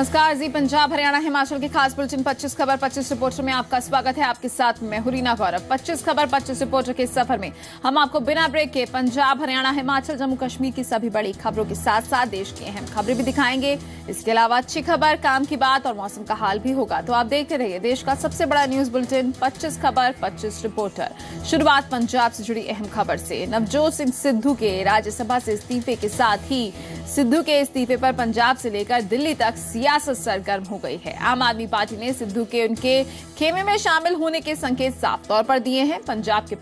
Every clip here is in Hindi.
नमस्कार, जी पंजाब हरियाणा हिमाचल के खास बुलेटिन 25 खबर 25 रिपोर्टर में आपका स्वागत है। आपके साथ मैं हुरीना गौरव। 25 खबर 25 रिपोर्टर के सफर में हम आपको बिना ब्रेक के पंजाब हरियाणा हिमाचल जम्मू कश्मीर की सभी बड़ी खबरों के साथ साथ देश की अहम खबरें भी दिखाएंगे। इसके अलावा अच्छी खबर, काम की बात और मौसम का हाल भी होगा। तो आप देखते रहिए देश का सबसे बड़ा न्यूज बुलेटिन 25 खबर 25 रिपोर्टर। शुरुआत पंजाब से जुड़ी अहम खबर से। नवजोत सिंह सिद्धू के राज्यसभा से इस्तीफे के साथ ही सिद्धू के इस्तीफे पर पंजाब से लेकर दिल्ली तक सियासत सरगर्म हो गई है। आम आदमी पार्टी ने सिद्धू के उनके खेमे में शामिल होने के संकेत साफ तौर पर दिए हैं। पंजाब आपके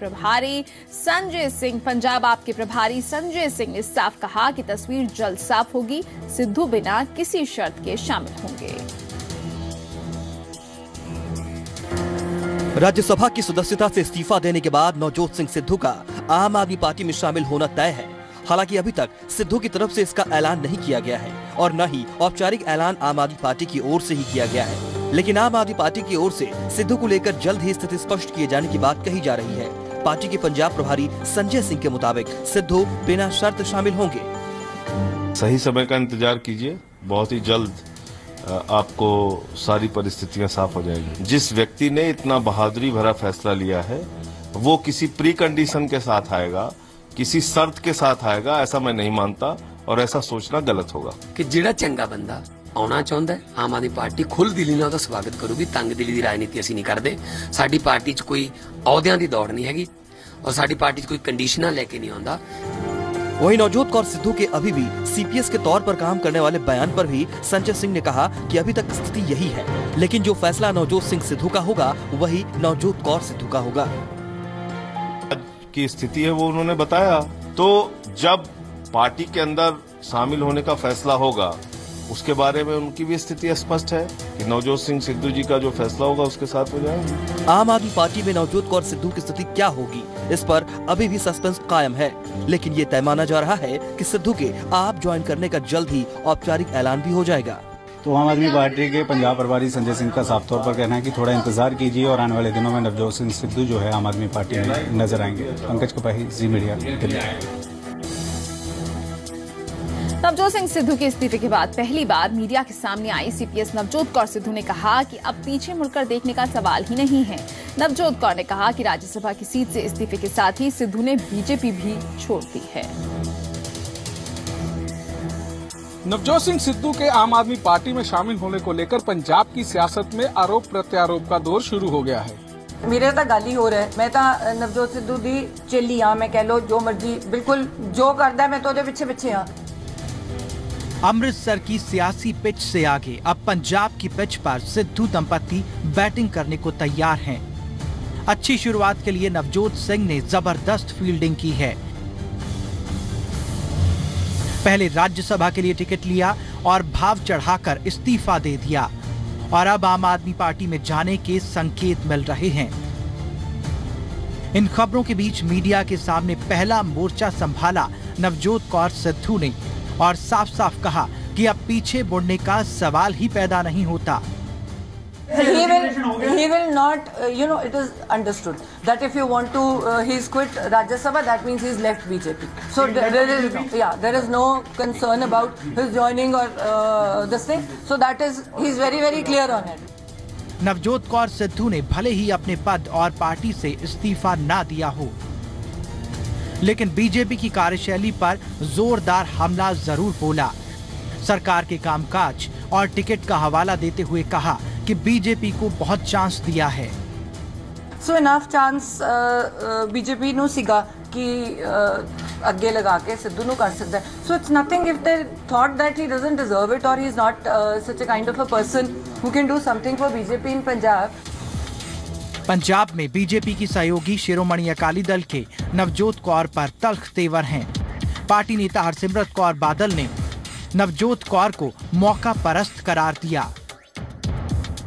प्रभारी संजय सिंह ने साफ कहा कि तस्वीर जल्द साफ होगी, सिद्धू बिना किसी शर्त के शामिल होंगे। राज्यसभा की सदस्यता से इस्तीफा देने के बाद नवजोत सिंह सिद्धू का आम आदमी पार्टी में शामिल होना तय है। हालांकि अभी तक सिद्धू की तरफ से इसका ऐलान नहीं किया गया है और न ही औपचारिक ऐलान आम आदमी पार्टी की ओर से ही किया गया है। लेकिन आम आदमी पार्टी की ओर से सिद्धू को लेकर जल्द ही स्थिति स्पष्ट किए जाने की बात कही जा रही है। पार्टी के पंजाब प्रभारी संजय सिंह के मुताबिक सिद्धू बिना शर्त शामिल होंगे। सही समय का इंतजार कीजिए, बहुत ही जल्द आपको सारी परिस्थितियां साफ हो जाएगी। जिस व्यक्ति ने इतना बहादुरी भरा फैसला लिया है वो किसी प्री कंडीशन के साथ आएगा, किसी शर्त के साथ आएगा, ऐसा मैं नहीं मानता और ऐसा सोचना गलत होगा। कि जिहड़ा चंगा बंदा आना चाहता है आम आदमी पार्टी खुल दिली नाल उहदा स्वागत करूगी। तंग दिली दी राजनीति असीं नहीं करदे। साडी पार्टी च कोई अहुदियां दी दौड़ नहीं हैगी और साडी पार्टी च कोई कंडीशनां लेके नहीं आउंदा। वहीं नवजोत कौर सिद्धू के अभी भी सीपीएस के तौर पर काम करने वाले बयान पर भी संजय सिंह ने कहा कि अभी तक स्थिति यही है, लेकिन जो फैसला नवजोत सिंह सिद्धू का होगा वही नवजोत कौर सिद्धू का होगा। की स्थिति है वो उन्होंने बताया, तो जब पार्टी के अंदर शामिल होने का फैसला होगा उसके बारे में उनकी भी स्थिति स्पष्ट है कि नवजोत सिंह सिद्धू जी का जो फैसला होगा उसके साथ हो जाएंगे। आम आदमी पार्टी में नवजोत कौर सिद्धू की स्थिति क्या होगी, इस पर अभी भी सस्पेंस कायम है। लेकिन ये तय माना जा रहा है कि सिद्धू के आप ज्वाइन करने का जल्द ही औपचारिक ऐलान भी हो जाएगा। तो आम आदमी पार्टी के पंजाब प्रभारी संजय सिंह का साफ तौर पर कहना है कि थोड़ा इंतजार कीजिए और आने वाले दिनों में नवजोत सिंह सिद्धू जो है आम आदमी पार्टी में नजर आएंगे। पंकज कपाही, जी मीडिया, दिल्ली। नवजोत सिंह सिद्धू के इस्तीफे के बाद पहली बार मीडिया के सामने आई सीपीएस नवजोत कौर सिद्धू ने कहा कि अब पीछे मुड़कर देखने का सवाल ही नहीं है। नवजोत कौर ने कहा कि राज्यसभा की सीट से इस्तीफे के साथ ही सिद्धू ने बीजेपी भी छोड़ दी है। नवजोत सिंह सिद्धू के आम आदमी पार्टी में शामिल होने को लेकर पंजाब की सियासत में आरोप प्रत्यारोप का दौर शुरू हो गया है। मेरे तो गल ही हो रहा है, मैं तो नवजोत सिद्धू दी चेली हाँ, मैं कह लो जो मर्जी, बिल्कुल जो करदा है मैं तो पीछे पीछे हाँ। अमृतसर की सियासी पिच से आगे अब पंजाब की पिच पर सिद्धू दंपति बैटिंग करने को तैयार हैं। अच्छी शुरुआत के लिए नवजोत सिंह ने जबरदस्त फील्डिंग की है। पहले राज्यसभा के लिए टिकट लिया और भाव चढ़ाकर इस्तीफा दे दिया और अब आम आदमी पार्टी में जाने के संकेत मिल रहे हैं। इन खबरों के बीच मीडिया के सामने पहला मोर्चा संभाला नवजोत कौर सिद्धू ने और साफ साफ कहा कि अब पीछे मुड़ने का सवाल ही पैदा नहीं होता। He will not, it is understood that if you want to, he's quit Rajya Sabha, that means he's left BJP. So there is no concern about his joining or this thing. So he's very, very clear on it. Navjot Kaur Sidhu ने भले ही अपने पद और पार्टी से इस्तीफा ना दिया हो, लेकिन बीजेपी की कार्यशैली पर जोरदार हमला जरूर बोला। सरकार के कामकाज और टिकट का हवाला देते हुए कहा कि बीजेपी को बहुत चांस दिया है। So enough chance बीजेपी नु सीगा कि अगे लगा के सिद्धू नु कर सकता है। So it's nothing if they thought that he doesn't deserve it or he's not such a kind of a person who can do something for BJP in Punjab. Punjab में बीजेपी की सहयोगी शिरोमणि अकाली दल के नवजोत कौर पर तल्ख तेवर हैं। पार्टी नेता हरसिमरत कौर बादल ने नवजोत कौर को मौका परस्त करार दिया।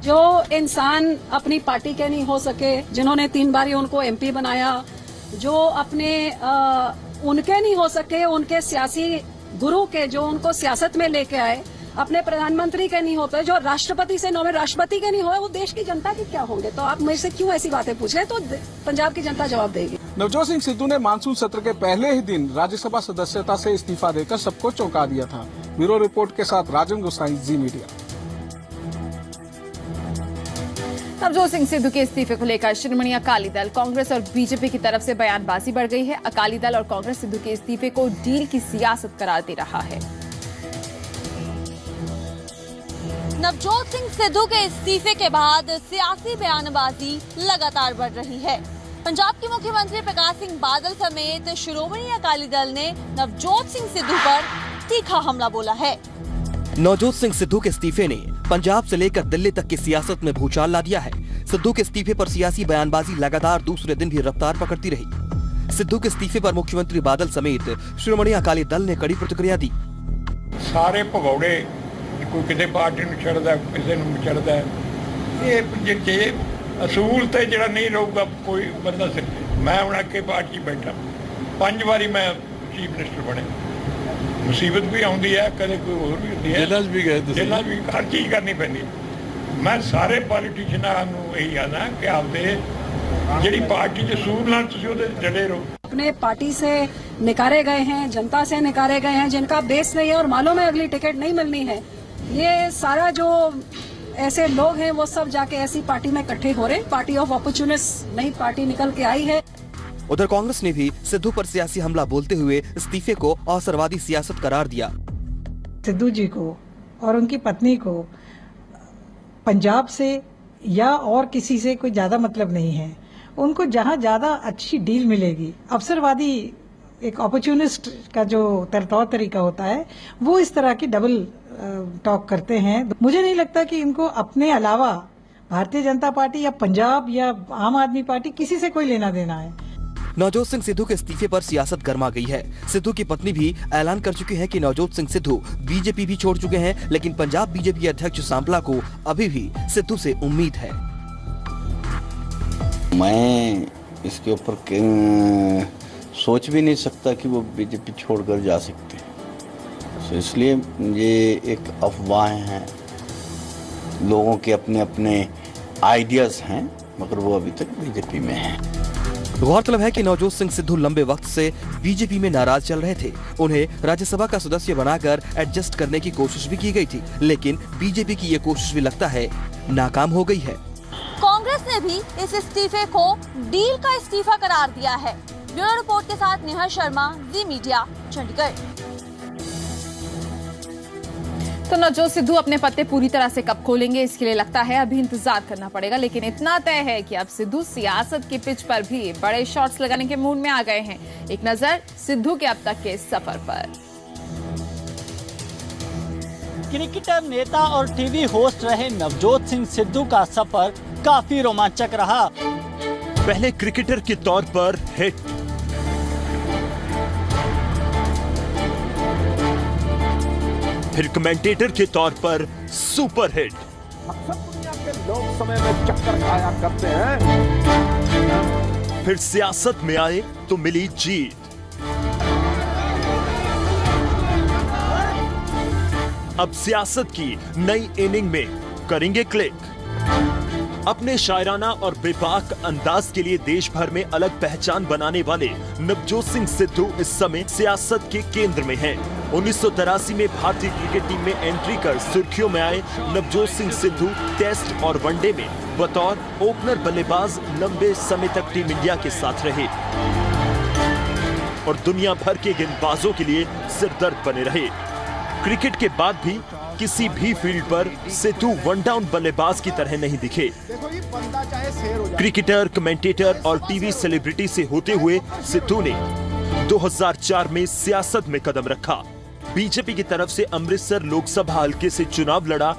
जो इंसान अपनी पार्टी के नहीं हो सके, जिन्होंने 3 बार उनको एमपी बनाया, जो अपने उनके नहीं हो सके, उनके सियासी गुरु के जो उनको सियासत में लेके आए, अपने प्रधानमंत्री के नहीं होते, जो राष्ट्रपति से नौवे राष्ट्रपति के नहीं हुए, वो देश की जनता के क्या होंगे? तो आप मेरे से क्यों ऐसी बातें पूछ रहे हैं? तो पंजाब की जनता जवाब देगी। नवजोत सिंह सिद्धू ने मानसून सत्र के पहले ही दिन राज्यसभा सदस्यता से इस्तीफा देकर सबको चौंका दिया था। ब्यूरो रिपोर्ट के साथ राजन गोसाई, जी मीडिया। नवजोत सिंह सिद्धू के इस्तीफे को लेकर शिरोमणि अकाली दल, कांग्रेस और बीजेपी की तरफ से बयानबाजी बढ़ गई है। अकाली दल और कांग्रेस सिद्धू के इस्तीफे को डील की सियासत करार दे रहा है। नवजोत सिंह सिद्धू के इस्तीफे के बाद सियासी बयानबाजी लगातार बढ़ रही है। पंजाब के मुख्यमंत्री प्रकाश सिंह बादल समेत शिरोमणि अकाली दल ने नवजोत सिंह सिद्धू पर तीखा हमला बोला है। नवजोत सिंह सिद्धू के इस्तीफे ने पंजाब से लेकर दिल्ली तक की सियासत में भूचाल ला दिया है। सिद्धू के इस्तीफे पर सियासी बयानबाजी लगातार दूसरे दिन भी रफ्तार पकड़ती रही। सिद्धू के इस्तीफे पर मुख्यमंत्री बादल समेत शिरोमणि अकाली दल ने कड़ी प्रतिक्रिया दी। सारे भगौड़े कोई किसी पार्टी में छड़दा, किसी में छड़दा, ये असूल ते जड़ा नहीं रहूगा कोई बंदा। मैं हुण अगे पार्टी बैठा 5 बारी मैं चीफ मिनिस्टर बने, मुसीबत भी आउंदी है, कदे कोई होर भी होंदी है, जेल भी गए, जेल भी हर चीज करनी पैंदी। मैं सारे पॉलिटिशियनां नूं यही कहना कि आपदे जिहड़ी पार्टी च असूल नाल तुसीं उहदे जड़े रहो। अपने पार्टी से निकारे गए हैं, जनता से निकारे गए हैं, जिनका बेस नहीं है और मालूम है अगली टिकट नहीं मिलनी है, ये सारा जो ऐसे लोग हैं वो सब जाके ऐसी पार्टी में इकट्ठे हो रहे। पार्टी ऑफ अपॉर्चुनिस्ट नई पार्टी निकल के आई है। उधर कांग्रेस ने भी सिद्धू पर सियासी हमला बोलते हुए इस्तीफे को अवसरवादी सियासत करार दिया। सिद्धू जी को और उनकी पत्नी को पंजाब से या और किसी से कोई ज्यादा मतलब नहीं है। उनको जहां ज्यादा अच्छी डील मिलेगी, अवसरवादी एक अपॉर्चुनिस्ट का जो तौर तरीका होता है वो इस तरह की डबल टॉक करते हैं। मुझे नहीं लगता कि इनको अपने अलावा भारतीय जनता पार्टी या पंजाब या आम आदमी पार्टी किसी से कोई लेना देना है। नवजोत सिंह सिद्धू के इस्तीफे पर सियासत गर्मा गई है। सिद्धू की पत्नी भी ऐलान कर चुकी है कि नवजोत सिंह सिद्धू बीजेपी भी छोड़ चुके हैं, लेकिन पंजाब बीजेपी अध्यक्ष सांपला को अभी भी सिद्धू से उम्मीद है। मैं इसके ऊपर सोच भी नहीं सकता कि वो बीजेपी छोड़कर जा सकते हैं, तो इसलिए ये एक अफवाहें हैं, लोगों के अपने अपने आइडियाज हैं, मगर वो अभी तक बीजेपी में हैं। गौरतलब है कि नवजोत सिंह सिद्धू लंबे वक्त से बीजेपी में नाराज चल रहे थे। उन्हें राज्यसभा का सदस्य बनाकर एडजस्ट करने की कोशिश भी की गई थी, लेकिन बीजेपी की ये कोशिश भी लगता है नाकाम हो गई है। कांग्रेस ने भी इस इस्तीफे को डील का इस्तीफा करार दिया है। ब्यूरो रिपोर्ट के साथ नेहा शर्मा, जी मीडिया, चंडीगढ़। तो नवजोत सिद्धू अपने पत्ते पूरी तरह से कब खोलेंगे, इसके लिए लगता है अभी इंतजार करना पड़ेगा। लेकिन इतना तय है कि अब सिद्धू सियासत की पिच पर भी बड़े शॉट्स लगाने के मूड में आ गए हैं। एक नजर सिद्धू के अब तक के सफर पर। क्रिकेटर, नेता और टीवी होस्ट रहे नवजोत सिंह सिद्धू का सफर काफी रोमांचक रहा। पहले क्रिकेटर के तौर पर हिट, फिर कमेंटेटर के तौर पर सुपर हिट, दुनिया के लोग समय में चक्कर खाया करते हैं, फिर सियासत में आए तो मिली जीत। अब सियासत की नई इनिंग में करेंगे क्लिक। अपने शायराना और बेबाक अंदाज के लिए देश भर में अलग पहचान बनाने वाले नवजोत सिंह सिद्धू इस समय सियासत के केंद्र में हैं। 1983 में भारतीय क्रिकेट टीम में एंट्री कर सुर्खियों में आए नवजोत सिंह सिद्धू टेस्ट और वनडे में बतौर ओपनर बल्लेबाज लंबे समय तक टीम इंडिया के साथ रहे और दुनिया भर के गेंदबाजों के लिए सिरदर्द बने रहे। क्रिकेट के बाद भी किसी भी फील्ड पर सिद्धू वन डाउन बल्लेबाज की तरह नहीं दिखे। क्रिकेटर, कमेंटेटर और टीवी सेलिब्रिटी से होते हुए सिद्धू ने 2004 में सियासत में कदम रखा। बीजेपी की तरफ से अमृतसर लोकसभा हल्के से चुनाव लड़ा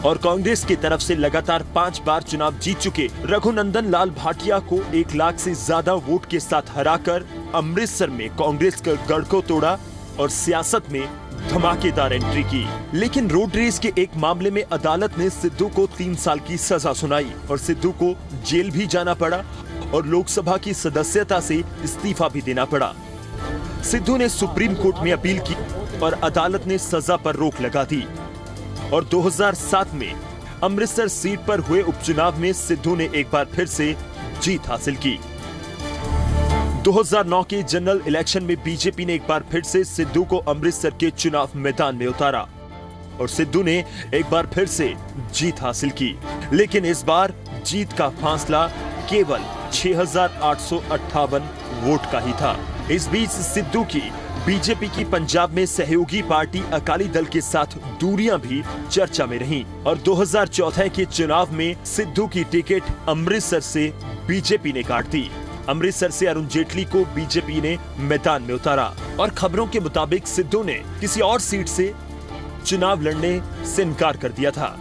और कांग्रेस की तरफ से लगातार 5 बार चुनाव जीत चुके रघुनंदन लाल भाटिया को 1 लाख से ज्यादा वोट के साथ हराकर अमृतसर में कांग्रेस का गढ़ को तोड़ा और सियासत में धमाकेदार एंट्री की। लेकिन रोड रेस के एक मामले में अदालत ने सिद्धू को 3 साल की सजा सुनाई और सिद्धू को जेल भी जाना पड़ा और लोकसभा की सदस्यता से इस्तीफा भी देना पड़ा। सिद्धू ने सुप्रीम कोर्ट में अपील की और अदालत ने सजा पर रोक लगा दी और 2007 में अमृतसर सीट पर हुए उपचुनाव में सिद्धू ने एक बार फिर से जीत हासिल की। 2009 के जनरल इलेक्शन में बीजेपी ने एक बार फिर से सिद्धू को अमृतसर के चुनाव मैदान में उतारा। और सिद्धू ने एक बार फिर से जीत हासिल की, लेकिन इस बार जीत का फासला केवल 6,858 वोट का ही था। इस बीच सिद्धू की बीजेपी की पंजाब में सहयोगी पार्टी अकाली दल के साथ दूरियां भी चर्चा में रहीं और 2014 के चुनाव में सिद्धू की टिकट अमृतसर से बीजेपी ने काट दी। अमृतसर से अरुण जेटली को बीजेपी ने मैदान में उतारा और खबरों के मुताबिक सिद्धू ने किसी और सीट से चुनाव लड़ने से इनकार कर दिया था।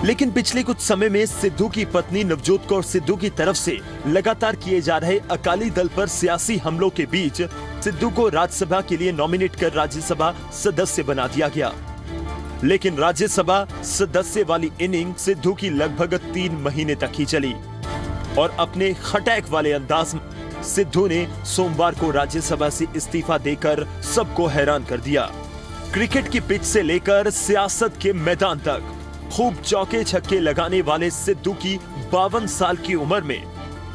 लेकिन पिछले कुछ समय में सिद्धू की पत्नी नवजोत कौर सिद्धू की तरफ से लगातार किए जा रहे अकाली दल पर सियासी हमलों के बीच सिद्धू को राज्यसभा के लिए नॉमिनेट कर राज्यसभा सदस्य बना दिया गया। लेकिन राज्यसभा सदस्य वाली इनिंग सिद्धू की लगभग 3 महीने तक ही चली और अपने खटैक वाले अंदाज में सिद्धू ने सोमवार को राज्यसभा से इस्तीफा देकर सबको हैरान कर दिया। क्रिकेट की पिच से लेकर सियासत के मैदान तक खूब चौके छक्के लगाने वाले सिद्धू की 52 साल की उम्र में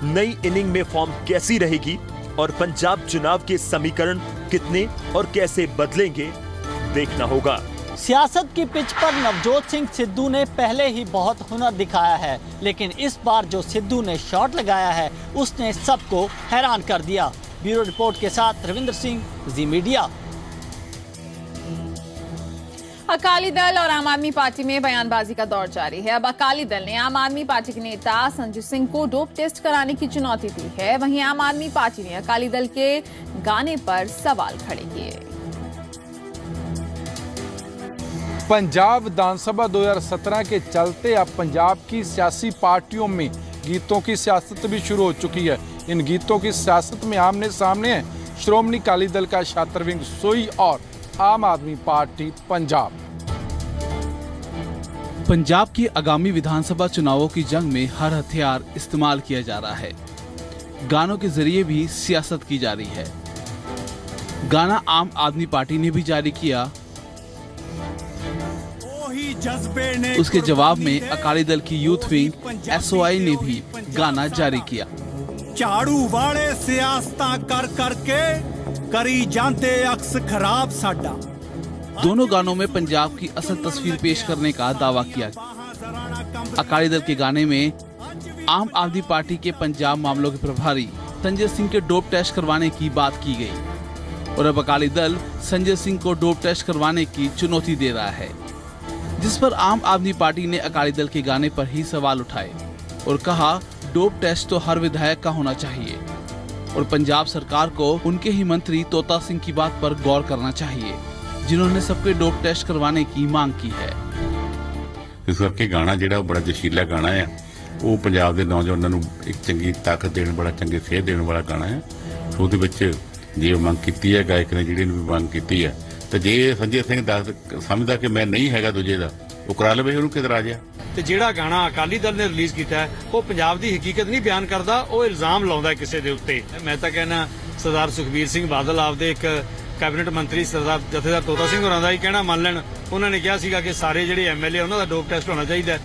नई इनिंग में फॉर्म कैसी रहेगी और पंजाब चुनाव के समीकरण कितने और कैसे बदलेंगे, देखना होगा। सियासत की पिच पर नवजोत सिंह सिद्धू ने पहले ही बहुत हुनर दिखाया है, लेकिन इस बार जो सिद्धू ने शॉट लगाया है उसने सबको हैरान कर दिया। ब्यूरो रिपोर्ट के साथ रविंद्र सिंह, जी मीडिया। अकाली दल और आम आदमी पार्टी में बयानबाजी का दौर जारी है। अब अकाली दल ने आम आदमी पार्टी के नेता संजय सिंह को डोप टेस्ट कराने की चुनौती दी है। वहीं आम आदमी पार्टी ने अकाली दल के गाने पर सवाल खड़े किए। पंजाब विधानसभा 2017 के चलते अब पंजाब की सियासी पार्टियों में गीतों की सियासत भी शुरू हो चुकी है। इन गीतों की सियासत में आमने सामने है श्रोमणी अकाली दल का छात्र विंग सोई और आम आदमी पार्टी पंजाब। पंजाब की आगामी विधानसभा चुनावों की जंग में हर हथियार इस्तेमाल किया जा रहा है। गानों के जरिए भी सियासत की जा रही है। गाना आम आदमी पार्टी ने भी जारी किया। उसके जवाब में अकाली दल की यूथ विंग एसओआई ने भी गाना जारी किया। झाड़ू वाले सियासतां कर करके करी जानते अक्स खराब साडा। दोनों गानों में पंजाब की असल तस्वीर पेश करने का दावा किया। अकाली दल के गाने में आम आदमी पार्टी के पंजाब मामलों के प्रभारी संजय सिंह के डोप टेस्ट करवाने की बात की गई और अब अकाली दल संजय सिंह को डोप टेस्ट करवाने की चुनौती दे रहा है, जिस पर आम आदमी पार्टी ने अकाली दल के गाने पर ही सवाल उठाए और कहा डोप टेस्ट तो हर विधायक का होना चाहिए और पंजाब सरकार को उनके ही मंत्री तोता सिंह की बात पर गौर करना चाहिए, जिन्होंने सबके डोप टेस्ट करवाने की मांग की है। इस करके गाना जिहड़ा बड़ा जशीला गाना है, वो पंजाब के नौजवानों को एक चंगी ताकत देने, बड़ा चंगी सेहत देने वाला गाना है। ਉਹਦੇ ਵਿੱਚ ਜੇ ਮੰਗ ਕੀਤੀ ਹੈ ਗਾਇਕ ਨੇ ਜਿਹੜੀ ਵੀ ਮੰਗ ਕੀਤੀ ਹੈ ਤੇ ਜੇ ਸੰਜੇ ਸਿੰਘ ਸਮਝਦਾ ਕਿ ਮੈਂ ਨਹੀਂ ਹੈਗਾ ਦੂਜੇ ਦਾ, ਉਹ ਕਰਾ ਲਵੇ, ਉਹਨੂੰ ਕਿਧਰ ਆ ਜਾ। ਤੇ ਜਿਹੜਾ ਗਾਣਾ ਅਕਾਲੀ ਦਲ ਨੇ ਰਿਲੀਜ਼ ਕੀਤਾ ਹੈ ਉਹ ਪੰਜਾਬ ਦੀ ਹਕੀਕਤ ਨਹੀਂ ਬਿਆਨ ਕਰਦਾ, ਉਹ ਇਲਜ਼ਾਮ ਲਾਉਂਦਾ ਕਿਸੇ ਦੇ ਉੱਤੇ। ਮੈਂ ਤਾਂ ਕਹਿੰਦਾ ਸਰਦਾਰ ਸੁਖਬੀਰ ਸਿੰਘ ਬਾਦਲ ਆਪਦੇ ਇੱਕ कैबिनेट मंत्री सरदार जथेदार तोता सिंह होरां दा ही कहना मान लेन। उन्होंने कहा सीगा कि सारे जिहड़े एमएलए उन्हां दा डोप टेस्ट होना चाहिए।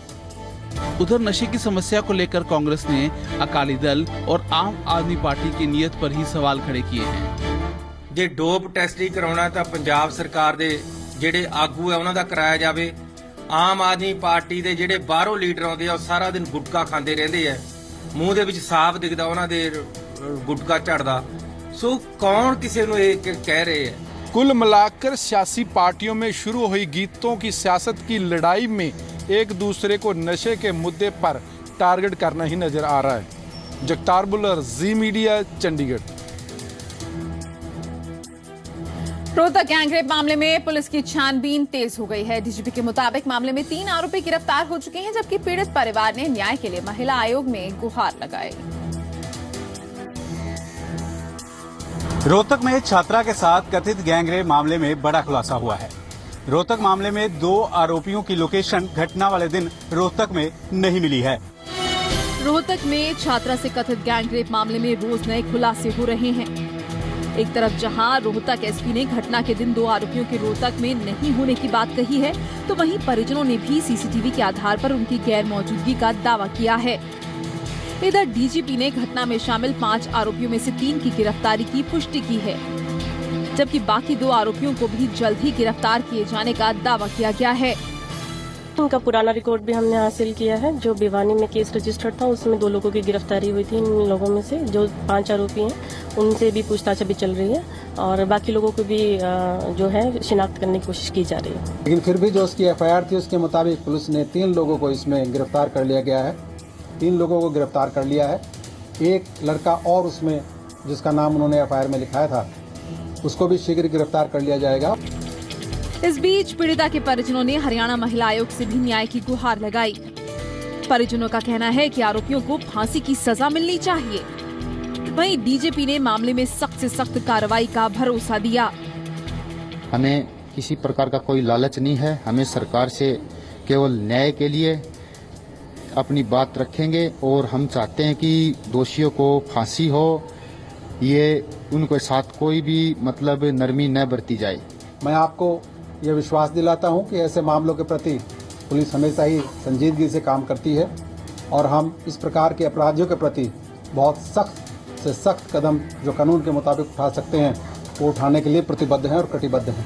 उधर नशे की समस्या को लेकर कांग्रेस ने अकाली दल और आम आदमी पार्टी की नीयत पर ही सवाल खड़े किए हैं। जे डोप टेस्ट ही कराउणा तां पंजाब सरकार दे जिहड़े आगू है उन्हां दा कराया जावे। आम आदमी पार्टी दे जिहड़े बाहरों लीडर आउंदे आ सारा दिन गुटका खांदे रहिंदे आ, मूंह दे विच साफ दिखदा उन्हां दे गुटका झड़दा। सो कौन किसी को कह रहे हैं। कुल मिलाकर सियासी पार्टियों में शुरू हुई गीतों की सियासत की लड़ाई में एक दूसरे को नशे के मुद्दे पर टारगेट करना ही नजर आ रहा है। जगतार बुल्लर, जी मीडिया, चंडीगढ़। रोहतक गैंगरेप मामले में पुलिस की छानबीन तेज हो गई है। डीजीपी के मुताबिक मामले में 3 आरोपी गिरफ्तार हो चुके हैं, जबकि पीड़ित परिवार ने न्याय के लिए महिला आयोग में गुहार लगाई। रोहतक में छात्रा के साथ कथित गैंगरेप मामले में बड़ा खुलासा हुआ है। रोहतक मामले में 2 आरोपियों की लोकेशन घटना वाले दिन रोहतक में नहीं मिली है। रोहतक में छात्रा से कथित गैंगरेप मामले में रोज नए खुलासे हो रहे हैं। एक तरफ जहां रोहतक एसपी ने घटना के दिन 2 आरोपियों के रोहतक में नहीं होने की बात कही है, तो वहीं परिजनों ने भी सीसीटीवी के आधार पर उनकी गैर मौजूदगी का दावा किया है। इधर डीजीपी ने घटना में शामिल 5 आरोपियों में से 3 की गिरफ्तारी की पुष्टि की है। जबकि बाकी 2 आरोपियों को भी जल्द ही गिरफ्तार किए जाने का दावा किया गया है। उनका पुराना रिकॉर्ड भी हमने हासिल किया है। जो भिवानी में केस रजिस्टर्ड था उसमें 2 लोगों की गिरफ्तारी हुई थी। इन लोगों में से जो 5 आरोपी हैं उनसे भी पूछताछ अभी चल रही है और बाकी लोगों को भी जो है शिनाख्त करने की कोशिश की जा रही है। लेकिन फिर भी जो उसकी FIR थी उसके मुताबिक पुलिस ने 3 लोगों को इसमें गिरफ्तार कर लिया गया है। 3 लोगों को गिरफ्तार कर लिया है। एक लड़का और उसमें जिसका नाम उन्होंने FIR में लिखाया था उसको भी शीघ्र गिरफ्तार कर लिया जाएगा। इस बीच पीड़िता के परिजनों ने हरियाणा महिला आयोग से भी न्याय की गुहार लगाई। परिजनों का कहना है कि आरोपियों को फांसी की सजा मिलनी चाहिए। वहीं डीजीपी ने मामले में सख्त से सख्त कार्रवाई का भरोसा दिया। हमें किसी प्रकार का कोई लालच नहीं है। हमें सरकार से केवल न्याय के लिए अपनी बात रखेंगे और हम चाहते हैं कि दोषियों को फांसी हो। ये उनके साथ कोई भी मतलब नरमी न बरती जाए। मैं आपको यह विश्वास दिलाता हूं कि ऐसे मामलों के प्रति पुलिस हमेशा ही संजीदगी से काम करती है और हम इस प्रकार के अपराधियों के प्रति बहुत सख्त से सख्त कदम जो कानून के मुताबिक उठा सकते हैं वो उठाने के लिए प्रतिबद्ध हैं और कटिबद्ध हैं।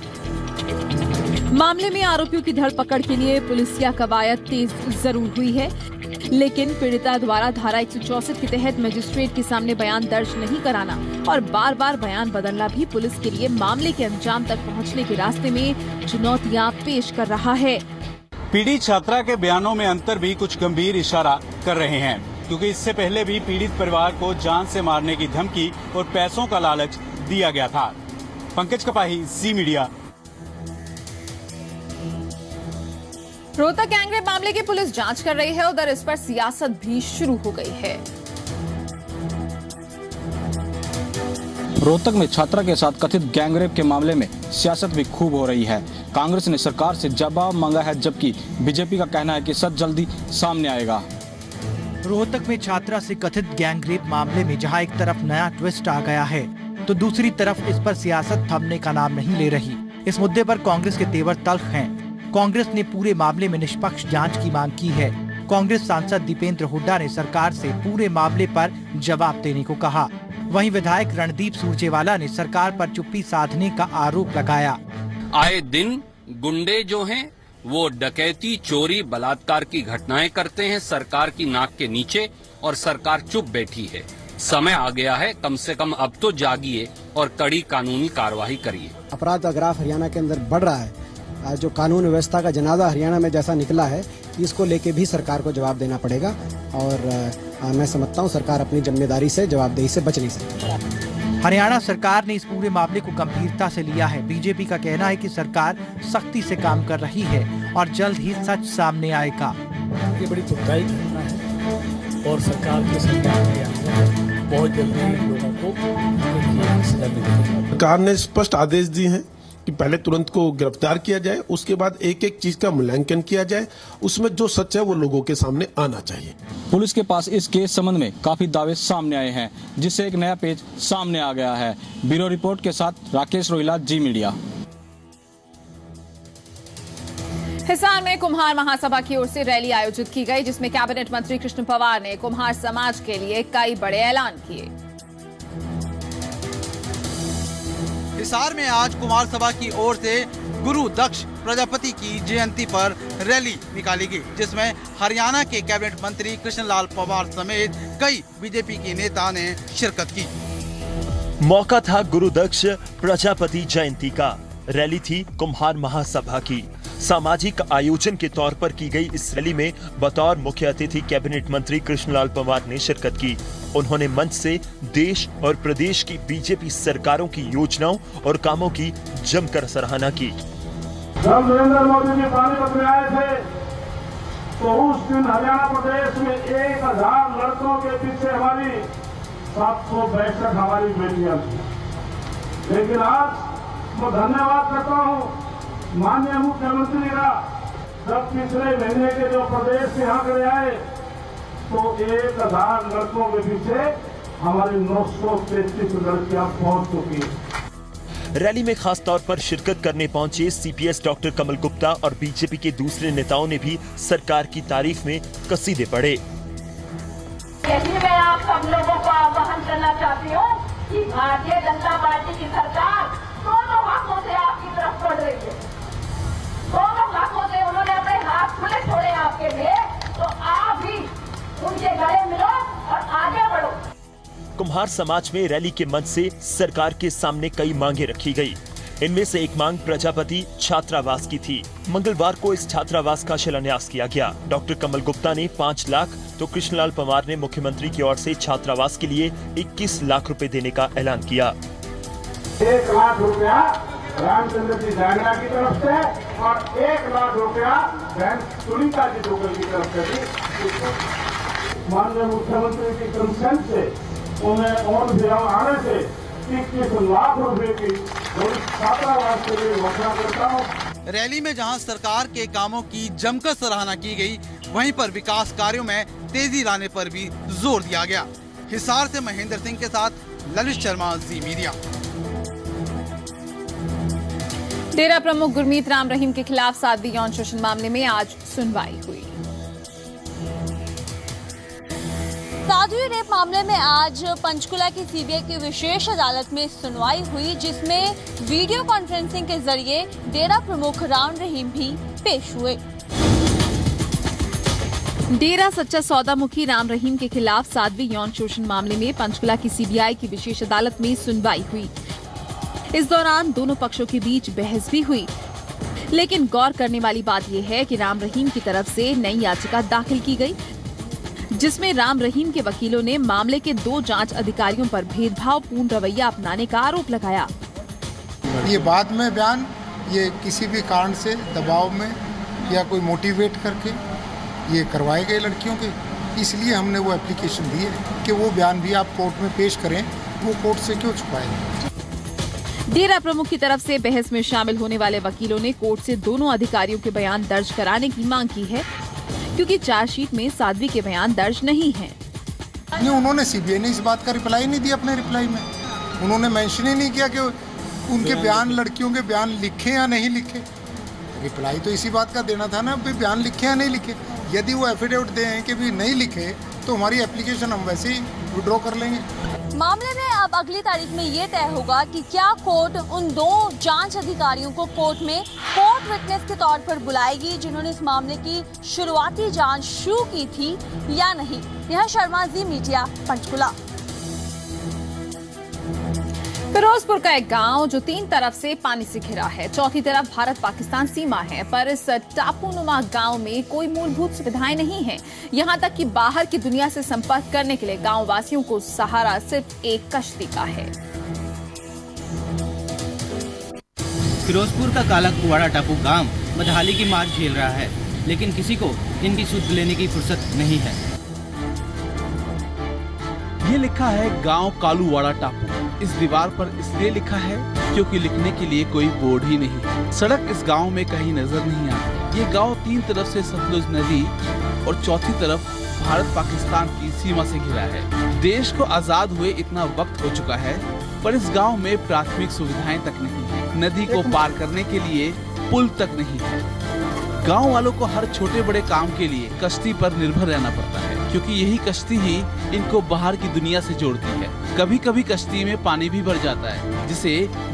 मामले में आरोपियों की धरपकड़ के लिए पुलिसिया कवायद तेज जरूर हुई है, लेकिन पीड़िता द्वारा धारा 164 के तहत मजिस्ट्रेट के सामने बयान दर्ज नहीं कराना और बार बार बयान बदलना भी पुलिस के लिए मामले के अंजाम तक पहुंचने के रास्ते में चुनौतियां पेश कर रहा है। पीड़ित छात्रा के बयानों में अंतर भी कुछ गंभीर इशारा कर रहे हैं, क्योंकि इससे पहले भी पीड़ित परिवार को जान से मारने की धमकी और पैसों का लालच दिया गया था। पंकज कपाही, जी मीडिया। रोहतक गैंगरेप मामले की पुलिस जांच कर रही है, उधर इस पर सियासत भी शुरू हो गई है। रोहतक में छात्रा के साथ कथित गैंगरेप के मामले में सियासत भी खूब हो रही है। कांग्रेस ने सरकार से जवाब मांगा है, जबकि बीजेपी का कहना है कि सच जल्दी सामने आएगा। रोहतक में छात्रा से कथित गैंगरेप मामले में जहां एक तरफ नया ट्विस्ट आ गया है, तो दूसरी तरफ इस पर सियासत थमने का नाम नहीं ले रही। इस मुद्दे पर कांग्रेस के तेवर तल्ख हैं। कांग्रेस ने पूरे मामले में निष्पक्ष जांच की मांग की है। कांग्रेस सांसद दीपेंद्र हुड्डा ने सरकार से पूरे मामले पर जवाब देने को कहा। वहीं विधायक रणदीप सुरजेवाला ने सरकार पर चुप्पी साधने का आरोप लगाया। आए दिन गुंडे जो हैं वो डकैती, चोरी, बलात्कार की घटनाएं करते हैं सरकार की नाक के नीचे और सरकार चुप बैठी है। समय आ गया है, कम से कम अब तो जागिए और कड़ी कानूनी कार्रवाई करिए। अपराध का ग्राफ हरियाणा के अंदर बढ़ रहा है। जो कानून व्यवस्था का जनाजा हरियाणा में जैसा निकला है, इसको लेके भी सरकार को जवाब देना पड़ेगा और मैं समझता हूँ सरकार अपनी जिम्मेदारी से, जवाबदेही से बच नहीं सकती। हरियाणा सरकार ने इस पूरे मामले को गंभीरता से लिया है। बीजेपी का कहना है कि सरकार सख्ती से काम कर रही है और जल्द ही सच सामने आएगा। ये बड़ी दुखदायी घटना है और सरकार के संज्ञान बहुत जल्दी लोगों को सजा मिलेगी। सरकार ने स्पष्ट आदेश दिए हैं कि पहले तुरंत को गिरफ्तार किया जाए, उसके बाद एक एक चीज का मूल्यांकन किया जाए, उसमें जो सच है वो लोगों के सामने आना चाहिए। पुलिस के पास इस केस संबंध में काफी दावे सामने आए हैं, जिससे एक नया पेज सामने आ गया है। ब्यूरो रिपोर्ट के साथ राकेश रोहिला, जी मीडिया। हिसार में कुम्हार महासभा की ओर से रैली आयोजित की गई, जिसमें कैबिनेट मंत्री कृष्ण पवार ने कुम्हार समाज के लिए कई बड़े ऐलान किए। हिसार में आज कुम्हार सभा की ओर से गुरु दक्ष प्रजापति की जयंती पर रैली निकाली गई, जिसमें हरियाणा के कैबिनेट मंत्री कृष्णलाल पवार समेत कई बीजेपी के नेता ने शिरकत की। मौका था गुरु दक्ष प्रजापति जयंती का। रैली थी कुम्हार महासभा की। सामाजिक आयोजन के तौर पर की गई इस रैली में बतौर मुख्य अतिथि कैबिनेट मंत्री कृष्णलाल पवार ने शिरकत की। उन्होंने मंच से देश और प्रदेश की बीजेपी सरकारों की योजनाओं और कामों की जमकर सराहना की। जब नरेंद्र मोदी जी पानीपत में आए थे तो उस दिन हरियाणा प्रदेश में 1000 लड़कों के पीछे हमारी 762 हमारी बेटियां थी। लेकिन आज मैं धन्यवाद करता हूं माननीय मुख्यमंत्री का, जब पिछले महीने के जो प्रदेश से यहाँ करे आए तो 1000 लड़कों के पीछे हमारी 933 लड़कियां पहुंच चुकी है। रैली में खास तौर पर शिरकत करने पहुंचे सीपीएस डॉक्टर कमल गुप्ता और बीजेपी के दूसरे नेताओं ने भी सरकार की तारीफ में कसीदे पढ़े। यही मैं आप सब लोगों को आह्वान करना चाहती हूँ कि भारतीय जनता पार्टी की सरकार कुम्हार समाज में रैली के मंच से सरकार के सामने कई मांगे रखी गई। इनमें से एक मांग प्रजापति छात्रावास की थी। मंगलवार को इस छात्रावास का शिलान्यास किया गया। डॉक्टर कमल गुप्ता ने 5 लाख तो कृष्णलाल पंवार ने मुख्यमंत्री की ओर से छात्रावास के लिए 21 लाख रुपए देने का ऐलान किया। 1 लाख रुपया रामचंद्र जी जागरा की तरफ से और 1 लाख रुपया बहन सुनीता जी दुग्गल की तरफ से भी माननीय मुख्यमंत्री की कंसेंट से उन्हें और भी आने से 21 लाख रुपए की छात्रावास के लिए घोषणा करता हूँ। रैली में जहां सरकार के कामों की जमकर सराहना की गई, वहीं पर विकास कार्यों में तेजी लाने पर भी जोर दिया गया। हिसार से महेंद्र सिंह के साथ ललित शर्मा, जी मीडिया। डेरा प्रमुख गुरमीत राम रहीम के खिलाफ साध्वी यौन शोषण मामले में आज सुनवाई हुई। साध्वी रेप मामले में आज पंचकुला की सीबीआई की विशेष अदालत में सुनवाई हुई, जिसमें वीडियो कॉन्फ्रेंसिंग के जरिए डेरा प्रमुख राम रहीम भी पेश हुए। डेरा सच्चा सौदा मुखी राम रहीम के खिलाफ साध्वी यौन शोषण मामले में पंचकुला की सीबीआई की विशेष अदालत में सुनवाई हुई। इस दौरान दोनों पक्षों के बीच बहस भी हुई, लेकिन गौर करने वाली बात यह है कि राम रहीम की तरफ से नई याचिका दाखिल की गई, जिसमें राम रहीम के वकीलों ने मामले के 2 जांच अधिकारियों पर भेदभावपूर्ण रवैया अपनाने का आरोप लगाया। ये बाद में बयान, ये किसी भी कारण से दबाव में या कोई मोटिवेट करके ये करवाए गए लड़कियों के, इसलिए हमने वो एप्लीकेशन दी है कि वो बयान भी आप कोर्ट में पेश करें। वो कोर्ट से क्यों छुपाएंगे? डेरा प्रमुख की तरफ से बहस में शामिल होने वाले वकीलों ने कोर्ट से दोनों अधिकारियों के बयान दर्ज कराने की मांग की है, क्योंकि चार्जशीट में साध्वी के बयान दर्ज नहीं हैं। नहीं, उन्होंने सीबीआई ने इस बात का रिप्लाई नहीं दिया। अपने रिप्लाई में उन्होंने मेंशन ही नहीं किया कि उनके बयान, लड़कियों के बयान लिखे या नहीं लिखे। रिप्लाई तो इसी बात का देना था ना, बयान लिखे या नहीं लिखे। यदि वो एफिडेविट दें कि भी नहीं लिखे तो हमारी एप्लीकेशन हम वैसे ही विड्रॉ कर लेंगे। मामले में अब अगली तारीख में ये तय होगा कि क्या कोर्ट उन 2 जांच अधिकारियों को कोर्ट में कोर्ट विटनेस के तौर पर बुलाएगी, जिन्होंने इस मामले की शुरुआती जांच शुरू की थी, या नहीं। यह शर्मा, जी मीडिया, पंचकुला। फिरोजपुर का एक गांव जो 3 तरफ से पानी से घिरा है, चौथी तरफ भारत पाकिस्तान सीमा है, पर इस टापूनुमा गांव में कोई मूलभूत सुविधाएं नहीं है। यहां तक कि बाहर की दुनिया से संपर्क करने के लिए गांव वासियों को सहारा सिर्फ एक कश्ती का है। फिरोजपुर का काला कुवाड़ा टापू गांव बदहाली की मार झेल रहा है, लेकिन किसी को इनकी सुध लेने की फुर्सत नहीं है। ये लिखा है गांव कालूवाड़ा टापू। इस दीवार पर इसलिए लिखा है क्योंकि लिखने के लिए कोई बोर्ड ही नहीं है। सड़क इस गांव में कहीं नजर नहीं आती। ये गांव 3 तरफ से सतलुज नदी और चौथी तरफ भारत पाकिस्तान की सीमा से घिरा है। देश को आजाद हुए इतना वक्त हो चुका है, पर इस गांव में प्राथमिक सुविधाएं तक नहीं है। नदी को पार करने के लिए पुल तक नहीं है। गांव वालों को हर छोटे बड़े काम के लिए कश्ती पर निर्भर रहना पड़ता है, क्योंकि यही कश्ती ही इनको बाहर की दुनिया से जोड़ती है। कभी कभी कश्ती में पानी भी भर जाता है, जिसे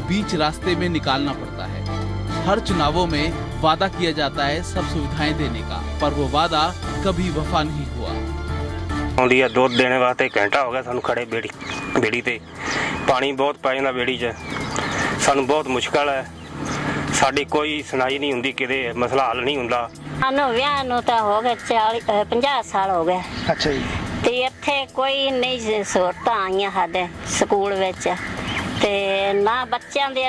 बीच रास्ते में निकालना पड़ता है। हर चुनावों में वादा किया जाता है सब सुविधाएं देने का, पर वो वादा कभी वफा नहीं हुआ। दूध देने वास्ते घंटा हो गया सानू खड़े बेड़ी ते पानी बहुत पै जांदा बेड़ी च, सानू बहुत मुश्किल है। साडी कोई सुनाई नहीं हुंदी, किते मसला हल नहीं हुंदा। ਸਾਨੂੰ ਵਿਆਹ ਨੂੰ ਤਾਂ ਹੋ ਗਏ 50 ਸਾਲ ਹੋ ਗਏ। ਅੱਛਾ ਜੀ। ਤੇ ਇੱਥੇ ਕੋਈ ਨਹੀਂ ਸਹੂਲਤਾਂ ਆਈਆਂ ਸਾਡੇ ਸਕੂਲ ਵਿੱਚ, ਤੇ ਨਾ ਬੱਚਿਆਂ ਦੇ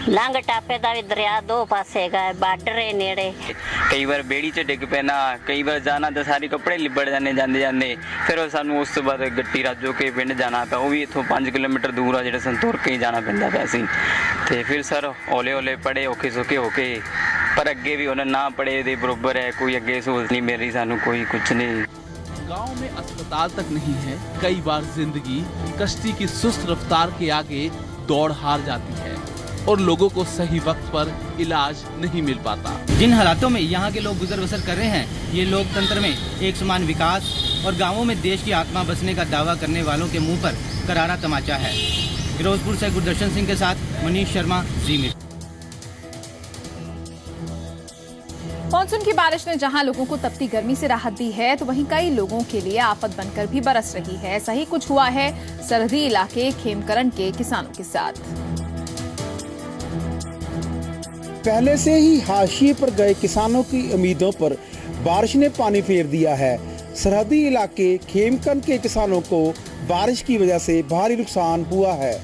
ਲੰਘ ਟਾਪੇ ਦਾ ਵੀ ਦਰਿਆ 2 ਪਾਸੇ ਹੈਗਾ, ਬਾਰਡਰ ਹੈ ਨੇੜੇ। ਕਈ ਵਾਰ ਬੇੜੀ 'ਚ ਡਿੱਗ ਪੈਣਾ, ਕਈ ਵਾਰ ਜਾਣਾ ਤਾਂ ਸਾਰੇ ਕੱਪੜੇ ਲਿਬੜ ਜਾਂਦੇ ਜਾਂਦੇ। ਫਿਰ ਸਾਨੂੰ ਉਸ ਤੋਂ ਬਾਅਦ ਗੱਟੀ ਰਾਜੋ ਕੇ ਪਿੰਡ ਜਾਣਾ ਤਾਂ ਉਹ ਵੀ ਇੱਥੋਂ 5 ਕਿਲੋਮੀਟਰ ਦੂਰ ਆ, ਜਿਹੜਾ ਸਾਨੂੰ ਤੁਰ ਕੇ ਹੀ ਜਾਣਾ ਪੈਂਦਾ ਪਿਆ ਸੀ। ਤੇ ਫਿਰ ਸਰ ਹੌਲੇ ਪੜੇ ਔਖੇ ਸੌਖੇ ਹੋ ਕੇ, पर अगे भी उन्हें ना पड़े दे बरोबर है, कोई अगे सहूलत नहीं मिल रही, सानू कोई कुछ नहीं। गांव में अस्पताल तक नहीं है। कई बार जिंदगी कश्ती की सुस्त रफ्तार के आगे दौड़ हार जाती है और लोगों को सही वक्त पर इलाज नहीं मिल पाता। जिन हालातों में यहाँ के लोग गुजर बसर कर रहे हैं, ये लोकतंत्र में एक समान विकास और गाँवों में देश की आत्मा बसने का दावा करने वालों के मुँह पर करारा तमाचा है। फिरोजपुर से गुरदर्शन सिंह के साथ मनीष शर्मा, जी मीडिया। मानसून की बारिश ने जहां लोगों को तपती गर्मी से राहत दी है, तो वहीं कई लोगों के लिए आफत बनकर भी बरस रही है। ऐसा ही कुछ हुआ है सरहदी इलाके खेमकरन के किसानों के साथ। पहले से ही हाशिए पर गए किसानों की उम्मीदों पर बारिश ने पानी फेर दिया है। सरहदी इलाके खेमकरन के किसानों को बारिश की वजह से भारी नुकसान हुआ है।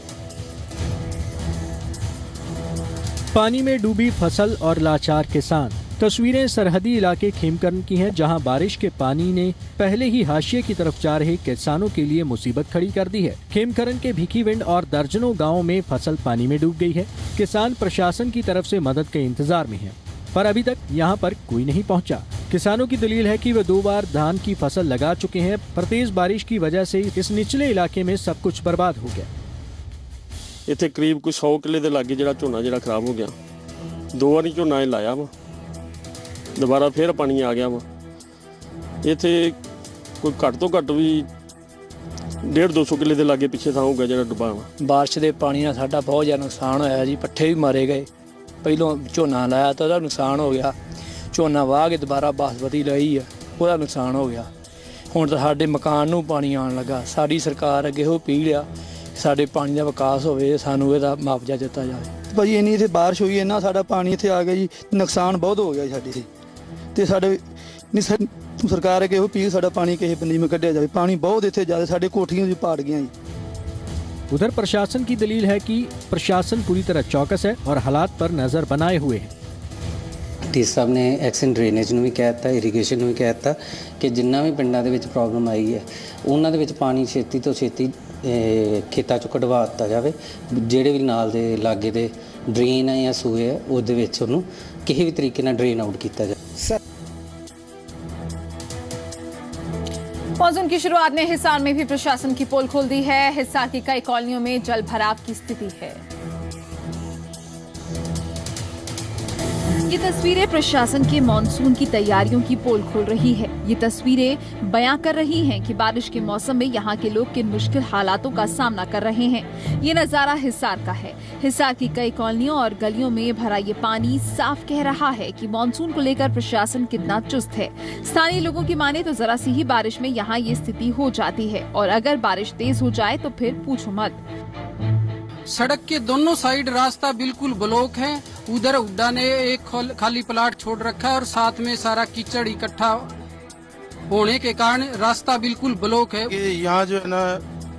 पानी में डूबी फसल और लाचार किसान। तस्वीरें सरहदी इलाके खेमकरन की हैं, जहां बारिश के पानी ने पहले ही हाशिए की तरफ जा रहे किसानों के लिए मुसीबत खड़ी कर दी है। खेमकरन के भिखीविंड और दर्जनों गांवों में फसल पानी में डूब गई है। किसान प्रशासन की तरफ से मदद के इंतजार में हैं, पर अभी तक यहां पर कोई नहीं पहुंचा। किसानों की दलील है कि वे 2 बार धान की फसल लगा चुके हैं, पर तेज बारिश की वजह से इस निचले इलाके में सब कुछ बर्बाद हो गया। ਇੱਥੇ ਕਰੀਬ ਕੋਈ 100 ਕਿੱਲੇ ਦੇ ਲਾਗੇ ਜਿਹੜਾ ਝੋਨਾ ਜਿਹੜਾ ਖਰਾਬ ਹੋ ਗਿਆ। 2 ਵਾਰੀ ਝੋਨਾ ਲਾਇਆ ਵਾ, ਦੁਬਾਰਾ ਫੇਰ ਪਾਣੀ ਆ ਗਿਆ ਵਾ। ਇੱਥੇ ਕੋਈ ਘੱਟ ਤੋਂ ਘੱਟ ਵੀ 150-200 ਕਿੱਲੇ ਦੇ ਲਾਗੇ ਪਿੱਛੇ ਥਾਂ ਹੋਊਗਾ ਜਿਹੜਾ ਡੁੱਬਾ ਵਾ। ਬਾਰਿਸ਼ ਦੇ ਪਾਣੀ ਨਾਲ ਸਾਡਾ ਬਹੁਤ ਜ਼ਿਆਦਾ ਨੁਕਸਾਨ ਹੋਇਆ ਜੀ। ਪੱਠੇ ਵੀ ਮਾਰੇ ਗਏ। ਪਹਿਲੋਂ ਝੋਨਾ ਲਾਇਆ ਤਾਂ ਉਹਦਾ ਨੁਕਸਾਨ ਹੋ ਗਿਆ। ਝੋਨਾ ਵਾਹ ਕੇ ਦੁਬਾਰਾ ਬਾਸਮਤੀ ਲਈ ਆ, ਉਹਦਾ ਨੁਕਸਾਨ ਹੋ ਗਿਆ। ਹੁਣ ਤਾਂ ਸਾਡੇ ਮਕਾਨ ਨੂੰ ਪਾਣੀ ਆਉਣ ਲੱਗਾ। ਸਾਡੀ ਸਰਕਾਰ ਅੱਗੇ ਉਹ ਅਪੀਲ ਆ, ਸਾਡੇ ਪਾਣੀ ਦਾ ਵਿਕਾਸ ਹੋਵੇ, ਸਾਨੂੰ ਇਹਦਾ ਮੁਆਵਜ਼ਾ ਦਿੱਤਾ ਜਾਵੇ। ਭਾਜੀ ਇੰਨੀ ਇੱਥੇ ਬਾਰਿਸ਼ ਹੋਈ, ਇੰਨਾ ਸਾਡਾ ਪਾਣੀ ਇੱਥੇ ਆ ਗਿਆ ਜੀ, ਨੁਕਸਾਨ ਬਹੁਤ ਹੋ ਗਿਆ ਸਾਡੇ ਤੇ ਸਾਡੇ ਸਰਕਾਰ ਅੱਗੇ ਉਹ ਅਪੀਲ, ਸਾਡਾ ਪਾਣੀ ਕਿਸੇ ਬੰਦੇ में ਕੱਢਿਆ ਜਾਵੇ। ਪਾਣੀ ਬਹੁਤ ਇੱਥੇ ਜ਼ਿਆਦਾ, ਸਾਡੇ ਕੋਠੀਆਂ ਵੀ ਪਾੜ गई। उधर प्रशासन की दलील है कि प्रशासन पूरी तरह चौकस है और हालात पर नजर बनाए हुए है। डी साहब ने एक्शन ड्रेनेज ਨੂੰ ਵੀ ਕਹਿਤਾ, ਇਰੀਗੇਸ਼ਨ ਨੂੰ ਵੀ ਕਹਿਤਾ ਕਿ ਜਿੰਨਾ ਵੀ ਪਿੰਡਾਂ ਦੇ ਵਿੱਚ ਪ੍ਰੋਬਲਮ ਆਈ ਹੈ ਉਹਨਾਂ ਦੇ ਵਿੱਚ ਪਾਣੀ ਛੇਤੀ ਤੋਂ ਛੇਤੀ ਖੇਤਾਂ ਚੋਂ ਕਢਵਾ ਦਿੱਤਾ ਜਾਵੇ। ਜਿਹੜੇ ਵੀ ਨਾਲ ਦੇ ਲਾਗੇ ਦੇ ਡਰੇਨ ਹੈ ਜਾਂ ਸੂਏ ਹੈ ਉਹਦੇ ਵਿੱਚ ਉਹਨੂੰ ਕਿਸੇ ਵੀ ਤਰੀਕੇ ਨਾਲ ਡਰੇਨ ਆਊਟ ਕੀਤਾ ਜਾਵੇ। मानसून की शुरुआत ने हिसार में भी प्रशासन की पोल खोल दी है। हिसार की कई कॉलोनियों में जल भराव की स्थिति है। ये तस्वीरें प्रशासन के मानसून की तैयारियों की पोल खोल रही है। ये तस्वीरें बयां कर रही हैं कि बारिश के मौसम में यहाँ के लोग किन मुश्किल हालातों का सामना कर रहे हैं। ये नजारा हिसार का है। हिसार की कई कॉलोनियों और गलियों में भरा ये पानी साफ कह रहा है कि मानसून को लेकर प्रशासन कितना चुस्त है। स्थानीय लोगों की माने तो जरा सी ही बारिश में यहाँ ये स्थिति हो जाती है और अगर बारिश तेज हो जाए तो फिर पूछो मत। सड़क के दोनों साइड रास्ता बिल्कुल ब्लॉक है। उधर हुड्डा ने एक खाली प्लाट छोड़ रखा है और साथ में सारा कीचड़ इकट्ठा होने के कारण रास्ता बिल्कुल ब्लॉक है। यहाँ जो है ना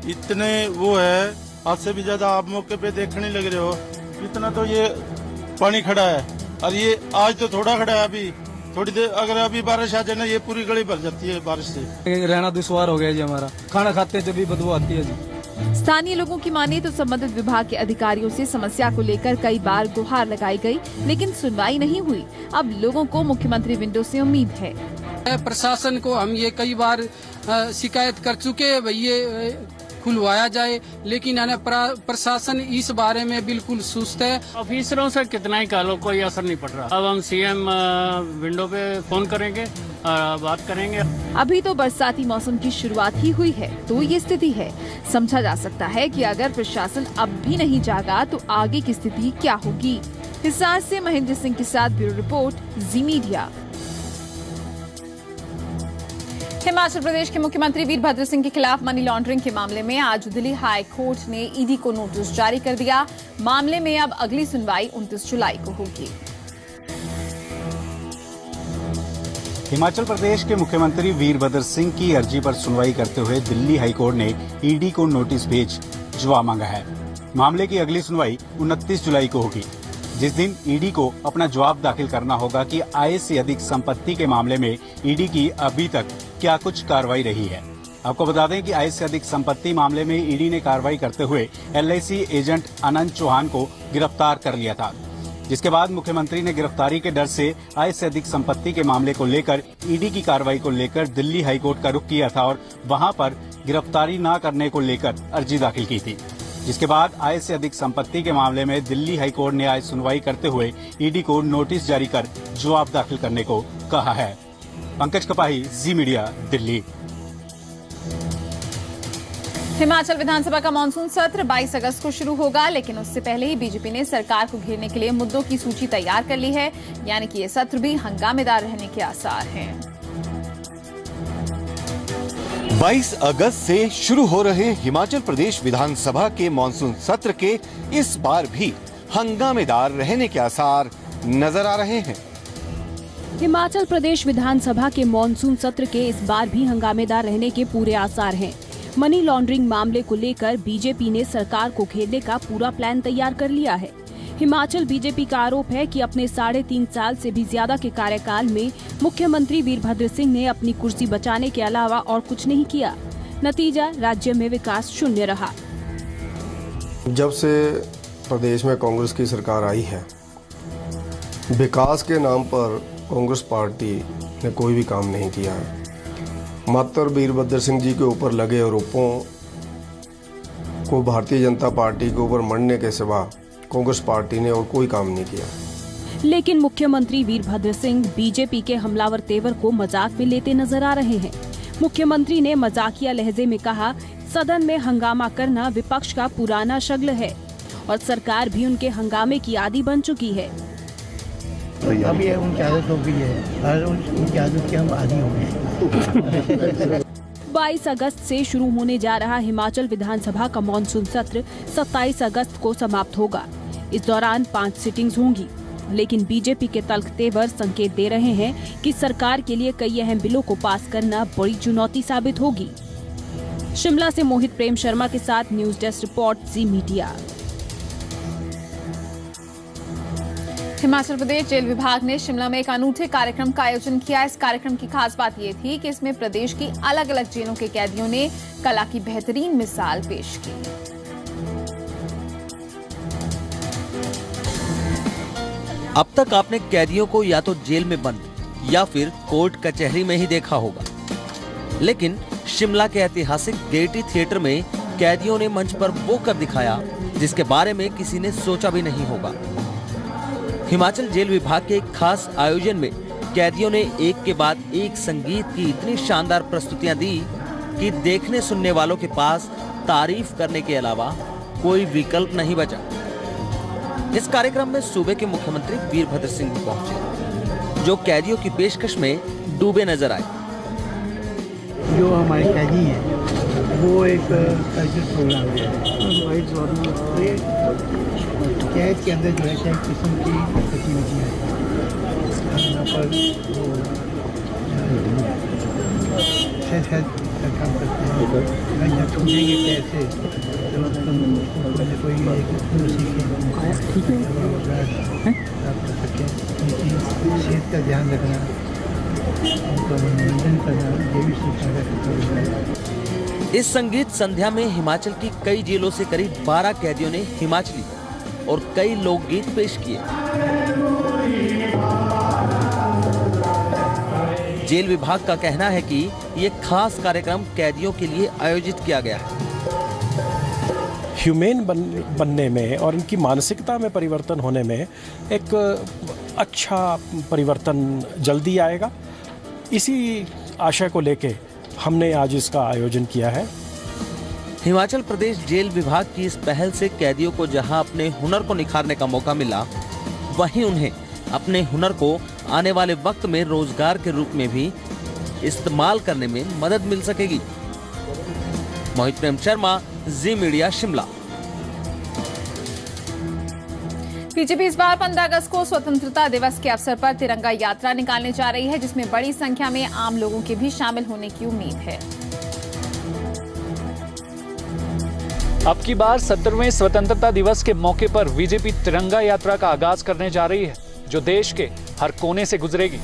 इतने वो है, आज से भी ज्यादा आप मौके पे देखने लग रहे हो, इतना तो ये पानी खड़ा है। और ये आज तो थोड़ा खड़ा है, अभी थोड़ी देर अगर अभी बारिश आ जाए ना ये पूरी गली भर जाती है बारिश से। रहना दुश्वार हो गया जी, हमारा खाना खाते जब भी बदबू आती है जी। स्थानीय लोगों की माने तो संबंधित विभाग के अधिकारियों से समस्या को लेकर कई बार गुहार लगाई गई, लेकिन सुनवाई नहीं हुई। अब लोगों को मुख्यमंत्री विंडो से उम्मीद है। प्रशासन को हम ये कई बार शिकायत कर चुके हैं, ये खुलवाया जाए, लेकिन प्रशासन इस बारे में बिल्कुल सुस्त है। ऑफिसरों से कितना ही कह लो, कोई असर नहीं पड़ रहा। अब हम सीएम विंडो पे फोन करेंगे, बात करेंगे। अभी तो बरसाती मौसम की शुरुआत ही हुई है, तो ये स्थिति है। समझा जा सकता है कि अगर प्रशासन अब भी नहीं जागा तो आगे की स्थिति क्या होगी। हिसार से महेंद्र सिंह के साथ ब्यूरो रिपोर्ट, जी मीडिया। हिमाचल प्रदेश के मुख्यमंत्री वीरभद्र सिंह के खिलाफ मनी लॉन्ड्रिंग के मामले में आज दिल्ली हाई कोर्ट ने ईडी को नोटिस जारी कर दिया। मामले में अब अगली सुनवाई 29 जुलाई को होगी। हिमाचल प्रदेश के मुख्यमंत्री वीरभद्र सिंह की अर्जी पर सुनवाई करते हुए दिल्ली हाईकोर्ट ने ईडी को नोटिस भेज जवाब मांगा है। मामले की अगली सुनवाई 29 जुलाई को होगी, जिस दिन ईडी को अपना जवाब दाखिल करना होगा कि आय से अधिक संपत्ति के मामले में ईडी की अभी तक क्या कुछ कार्रवाई रही है। आपको बता दें कि आय से अधिक संपत्ति मामले में ईडी ने कार्रवाई करते हुए LIC एजेंट अनंत चौहान को गिरफ्तार कर लिया था, जिसके बाद मुख्यमंत्री ने गिरफ्तारी के डर से आय से अधिक संपत्ति के मामले को लेकर ईडी की कार्रवाई को लेकर दिल्ली हाईकोर्ट का रुख किया था और वहां पर गिरफ्तारी न करने को लेकर अर्जी दाखिल की थी। जिसके बाद आय से अधिक संपत्ति के मामले में दिल्ली हाईकोर्ट ने आज सुनवाई करते हुए ईडी को नोटिस जारी कर जवाब दाखिल करने को कहा है। पंकज कपाही, जी मीडिया, दिल्ली। हिमाचल विधानसभा का मानसून सत्र 22 अगस्त को शुरू होगा, लेकिन उससे पहले ही बीजेपी ने सरकार को घेरने के लिए मुद्दों की सूची तैयार कर ली है, यानी कि ये सत्र भी हंगामेदार रहने के आसार हैं। 22 अगस्त से शुरू हो रहे हिमाचल प्रदेश विधानसभा के मानसून सत्र के इस बार भी हंगामेदार रहने के आसार नजर आ रहे हैं। हिमाचल प्रदेश विधानसभा के मानसून सत्र के इस बार भी हंगामेदार रहने के पूरे आसार हैं। मनी लॉन्ड्रिंग मामले को लेकर बीजेपी ने सरकार को घेरने का पूरा प्लान तैयार कर लिया है। हिमाचल बीजेपी का आरोप है कि अपने 3.5 साल से भी ज्यादा के कार्यकाल में मुख्यमंत्री वीरभद्र सिंह ने अपनी कुर्सी बचाने के अलावा और कुछ नहीं किया। नतीजा राज्य में विकास शून्य रहा। जब से प्रदेश में कांग्रेस की सरकार आई है, विकास के नाम पर कांग्रेस पार्टी ने कोई भी काम नहीं किया है। मात्र वीरभद्र सिंह जी के ऊपर लगे आरोपों को भारतीय जनता पार्टी के ऊपर मढ़ने के सिवा कांग्रेस पार्टी ने और कोई काम नहीं किया। लेकिन मुख्यमंत्री वीरभद्र सिंह बीजेपी के हमलावर तेवर को मजाक में लेते नजर आ रहे हैं। मुख्यमंत्री ने मजाकिया लहजे में कहा, सदन में हंगामा करना विपक्ष का पुराना शगल है और सरकार भी उनके हंगामे की आदी बन चुकी है। अब ये उनकी आदत हो गई है और उनकी आदत के हम आदी हो गए। 22 अगस्त से शुरू होने जा रहा हिमाचल विधानसभा का मानसून सत्र 27 अगस्त को समाप्त होगा। इस दौरान 5 सिटिंग्स होंगी, लेकिन बीजेपी के तल्ख तेवर संकेत दे रहे हैं कि सरकार के लिए कई अहम बिलों को पास करना बड़ी चुनौती साबित होगी। शिमला से मोहित प्रेम शर्मा के साथ न्यूज डेस्क रिपोर्ट, जी मीडिया। हिमाचल प्रदेश जेल विभाग ने शिमला में एक अनूठे कार्यक्रम का आयोजन किया। इस कार्यक्रम की खास बात ये थी कि इसमें प्रदेश की अलग अलग जेलों के कैदियों ने कला की बेहतरीन मिसाल पेश की। अब तक आपने कैदियों को या तो जेल में बंद या फिर कोर्ट कचहरी में ही देखा होगा, लेकिन शिमला के ऐतिहासिक गेयटी थिएटर में कैदियों ने मंच पर वो कर दिखाया जिसके बारे में किसी ने सोचा भी नहीं होगा। हिमाचल जेल विभाग के एक खास आयोजन में कैदियों ने एक के बाद एक संगीत की इतनी शानदार प्रस्तुतियां दी कि देखने सुनने वालों के पास तारीफ करने के अलावा कोई विकल्प नहीं बचा। इस कार्यक्रम में सूबे के मुख्यमंत्री वीरभद्र सिंह भी पहुंचे, जो कैदियों की पेशकश में डूबे नजर आए। जो हमारे कैदी हैं वो एक कल्चर प्रोग्राम है। कैद के अंदर जो है कई किस्म की गतिविधियाँ हैं। यहाँ पर हेल्थ का काम करते हैं। यहाँ छूटेंगे कैसे, कोई प्राप्त कर सकें, सेहत का ध्यान रखना, उनका मनोरंजन करना, ये भी सीखा जा सकता है। इस संगीत संध्या में हिमाचल की कई जेलों से करीब 12 कैदियों ने हिमाचली और कई लोकगीत पेश किए। जेल विभाग का कहना है कि ये खास कार्यक्रम कैदियों के लिए आयोजित किया गया है। ह्यूमेन बनने में और इनकी मानसिकता में परिवर्तन होने में एक अच्छा परिवर्तन जल्दी आएगा। इसी आशय को लेके हमने आज इसका आयोजन किया है। हिमाचल प्रदेश जेल विभाग की इस पहल से कैदियों को जहां अपने हुनर को निखारने का मौका मिला, वहीं उन्हें अपने हुनर को आने वाले वक्त में रोजगार के रूप में भी इस्तेमाल करने में मदद मिल सकेगी। मोहित प्रेम शर्मा, जी मीडिया, शिमला। बीजेपी इस बार 15 अगस्त को स्वतंत्रता दिवस के अवसर पर तिरंगा यात्रा निकालने जा रही है, जिसमें बड़ी संख्या में आम लोगों के भी शामिल होने की उम्मीद है। अब की बार 17वें स्वतंत्रता दिवस के मौके पर बीजेपी तिरंगा यात्रा का आगाज करने जा रही है, जो देश के हर कोने से गुजरेगी।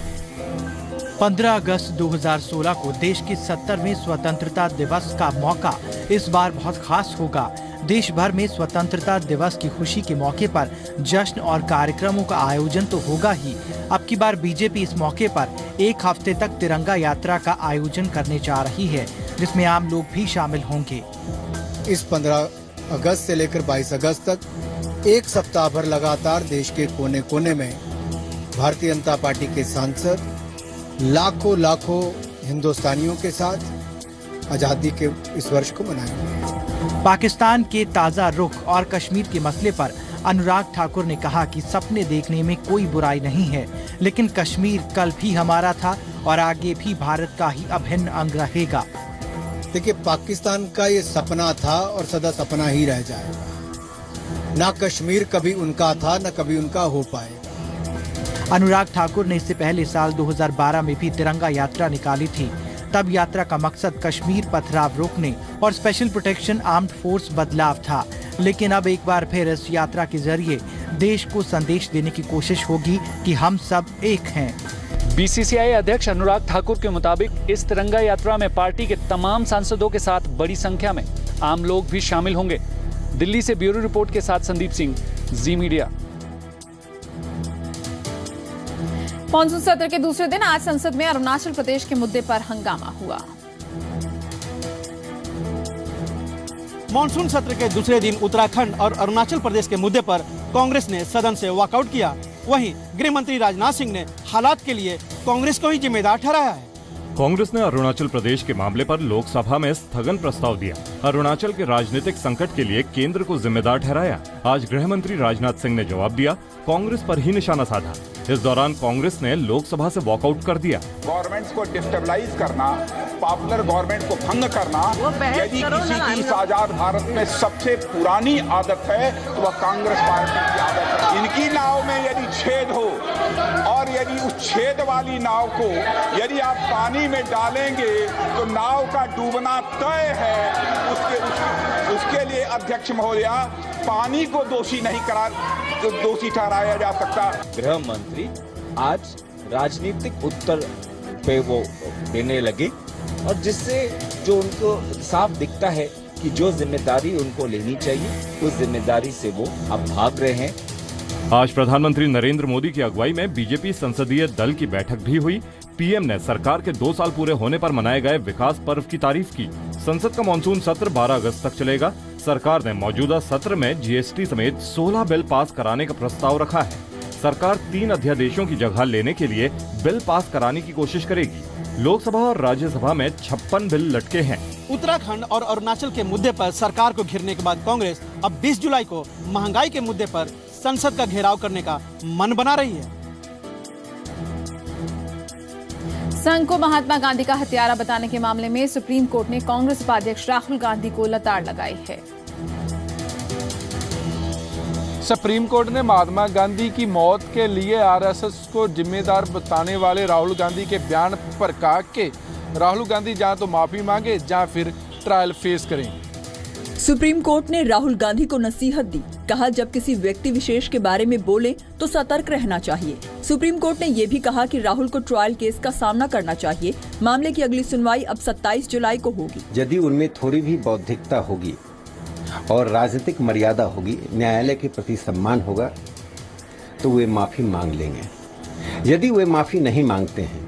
15 अगस्त 2016 को देश के 70वें स्वतंत्रता दिवस का मौका इस बार बहुत खास होगा। देश भर में स्वतंत्रता दिवस की खुशी के मौके पर जश्न और कार्यक्रमों का आयोजन तो होगा ही। अब की बार बीजेपी इस मौके पर एक हफ्ते तक तिरंगा यात्रा का आयोजन करने जा रही है, जिसमें आम लोग भी शामिल होंगे। इस 15 अगस्त से लेकर 22 अगस्त तक एक सप्ताह भर लगातार देश के कोने कोने में भारतीय जनता पार्टी के सांसद लाखों हिंदुस्तानियों के साथ आज़ादी के इस वर्ष को मनाएंगे। पाकिस्तान के ताज़ा रुख और कश्मीर के मसले पर अनुराग ठाकुर ने कहा कि सपने देखने में कोई बुराई नहीं है, लेकिन कश्मीर कल भी हमारा था और आगे भी भारत का ही अभिन्न अंग रहेगा। देखिए, पाकिस्तान का ये सपना था और सदा सपना ही रह जाएगा। ना कश्मीर कभी उनका था, ना कभी उनका हो पाएगा। अनुराग ठाकुर ने इससे पहले साल 2012 में भी तिरंगा यात्रा निकाली थी। तब यात्रा का मकसद कश्मीर पथराव रोकने और स्पेशल प्रोटेक्शन आर्म्ड फोर्स बदलाव था, लेकिन अब एक बार फिर इस यात्रा के जरिए देश को संदेश देने की कोशिश होगी कि हम सब एक हैं। बीसीसीआई अध्यक्ष अनुराग ठाकुर के मुताबिक इस तिरंगा यात्रा में पार्टी के तमाम सांसदों के साथ बड़ी संख्या में आम लोग भी शामिल होंगे। दिल्ली से ब्यूरो रिपोर्ट के साथ संदीप सिंह, जी मीडिया। मॉनसून सत्र के दूसरे दिन आज संसद में अरुणाचल प्रदेश के मुद्दे पर हंगामा हुआ। मॉनसून सत्र के दूसरे दिन उत्तराखंड और अरुणाचल प्रदेश के मुद्दे पर कांग्रेस ने सदन से वॉकआउट किया। वहीं गृह मंत्री राजनाथ सिंह ने हालात के लिए कांग्रेस को ही जिम्मेदार ठहराया है। कांग्रेस ने अरुणाचल प्रदेश के मामले पर लोकसभा में स्थगन प्रस्ताव दिया। अरुणाचल के राजनीतिक संकट के लिए केंद्र को जिम्मेदार ठहराया। आज गृह मंत्री राजनाथ सिंह ने जवाब दिया, कांग्रेस पर ही निशाना साधा। इस दौरान कांग्रेस ने लोकसभा से वॉकआउट कर दिया। गवर्नमेंट को डिस्टेबलाइज करना, पॉपुलर गवर्नमेंट को भंग करना, यदि किसी की इस आजाद भारत में सबसे पुरानी आदत है तो वह कांग्रेस पार्टी की आदत है। इनकी नाव में यदि छेद हो और यदि उस छेद वाली नाव को यदि आप पानी में डालेंगे तो नाव का डूबना तय है। उसके लिए अध्यक्ष महोदया, पानी को दोषी ठहराया जा सकता। गृह मंत्री आज राजनीतिक उत्तर पे वो देने लगे और जिससे जो उनको साफ दिखता है कि जो जिम्मेदारी उनको लेनी चाहिए उस जिम्मेदारी से वो अब भाग रहे हैं। आज प्रधानमंत्री नरेंद्र मोदी की अगुवाई में बीजेपी संसदीय दल की बैठक भी हुई। पीएम ने सरकार के 2 साल पूरे होने पर मनाए गए विकास पर्व की तारीफ की। संसद का मानसून सत्र 12 अगस्त तक चलेगा। सरकार ने मौजूदा सत्र में जीएसटी समेत 16 बिल पास कराने का प्रस्ताव रखा है। सरकार 3 अध्यादेशों की जगह लेने के लिए बिल पास कराने की कोशिश करेगी। लोकसभा और राज्यसभा में 56 बिल लटके हैं। उत्तराखंड और अरुणाचल के मुद्दे पर सरकार को घेरने के बाद कांग्रेस अब 20 जुलाई को महंगाई के मुद्दे पर संसद का घेराव करने का मन बना रही है। संघ को महात्मा गांधी का हत्यारा बताने के मामले में सुप्रीम कोर्ट ने कांग्रेस उपाध्यक्ष राहुल गांधी को लताड़ लगाई है। सुप्रीम कोर्ट ने महात्मा गांधी की मौत के लिए आरएसएस को जिम्मेदार बताने वाले राहुल गांधी के बयान पर कहा कि राहुल गांधी या तो माफी मांगे या फिर ट्रायल फेस करें। सुप्रीम कोर्ट ने राहुल गांधी को नसीहत दी। कहा, जब किसी व्यक्ति विशेष के बारे में बोले तो सतर्क रहना चाहिए। सुप्रीम कोर्ट ने ये भी कहा कि राहुल को ट्रायल केस का सामना करना चाहिए। मामले की अगली सुनवाई अब 27 जुलाई को होगी। यदि उनमें थोड़ी भी बौद्धिकता होगी और राजनीतिक मर्यादा होगी, न्यायालय के प्रति सम्मान होगा, तो वे माफी मांग लेंगे। यदि वे माफी नहीं मांगते हैं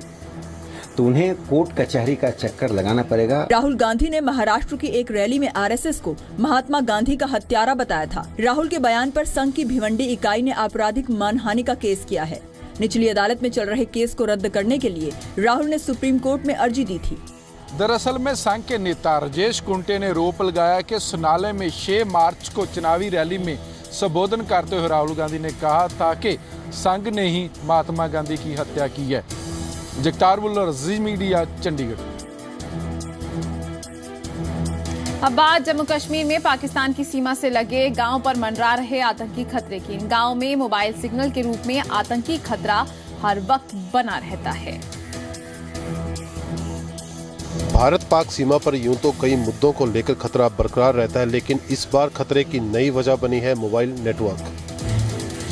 तो उन्हें कोर्ट कचहरी का चक्कर लगाना पड़ेगा। राहुल गांधी ने महाराष्ट्र की एक रैली में आरएसएस को महात्मा गांधी का हत्यारा बताया था। राहुल के बयान पर संघ की भिवंडी इकाई ने आपराधिक मानहानि का केस किया है। निचली अदालत में चल रहे केस को रद्द करने के लिए राहुल ने सुप्रीम कोर्ट में अर्जी दी थी। दरअसल में संघ के नेता राजेश कुंटे ने आरोप लगाया कि सुनाले में 6 मार्च को चुनावी रैली में संबोधन करते हुए राहुल गांधी ने कहा था कि संघ ने ही महात्मा गांधी की हत्या की है। जगतार बुल्लर, जी मीडिया, चंडीगढ़। अब बात जम्मू कश्मीर में पाकिस्तान की सीमा से लगे गांव पर मंडरा रहे आतंकी खतरे की। इन गांव में मोबाइल सिग्नल के रूप में आतंकी खतरा हर वक्त बना रहता है। भारत पाक सीमा पर यूं तो कई मुद्दों को लेकर खतरा बरकरार रहता है, लेकिन इस बार खतरे की नई वजह बनी है मोबाइल नेटवर्क।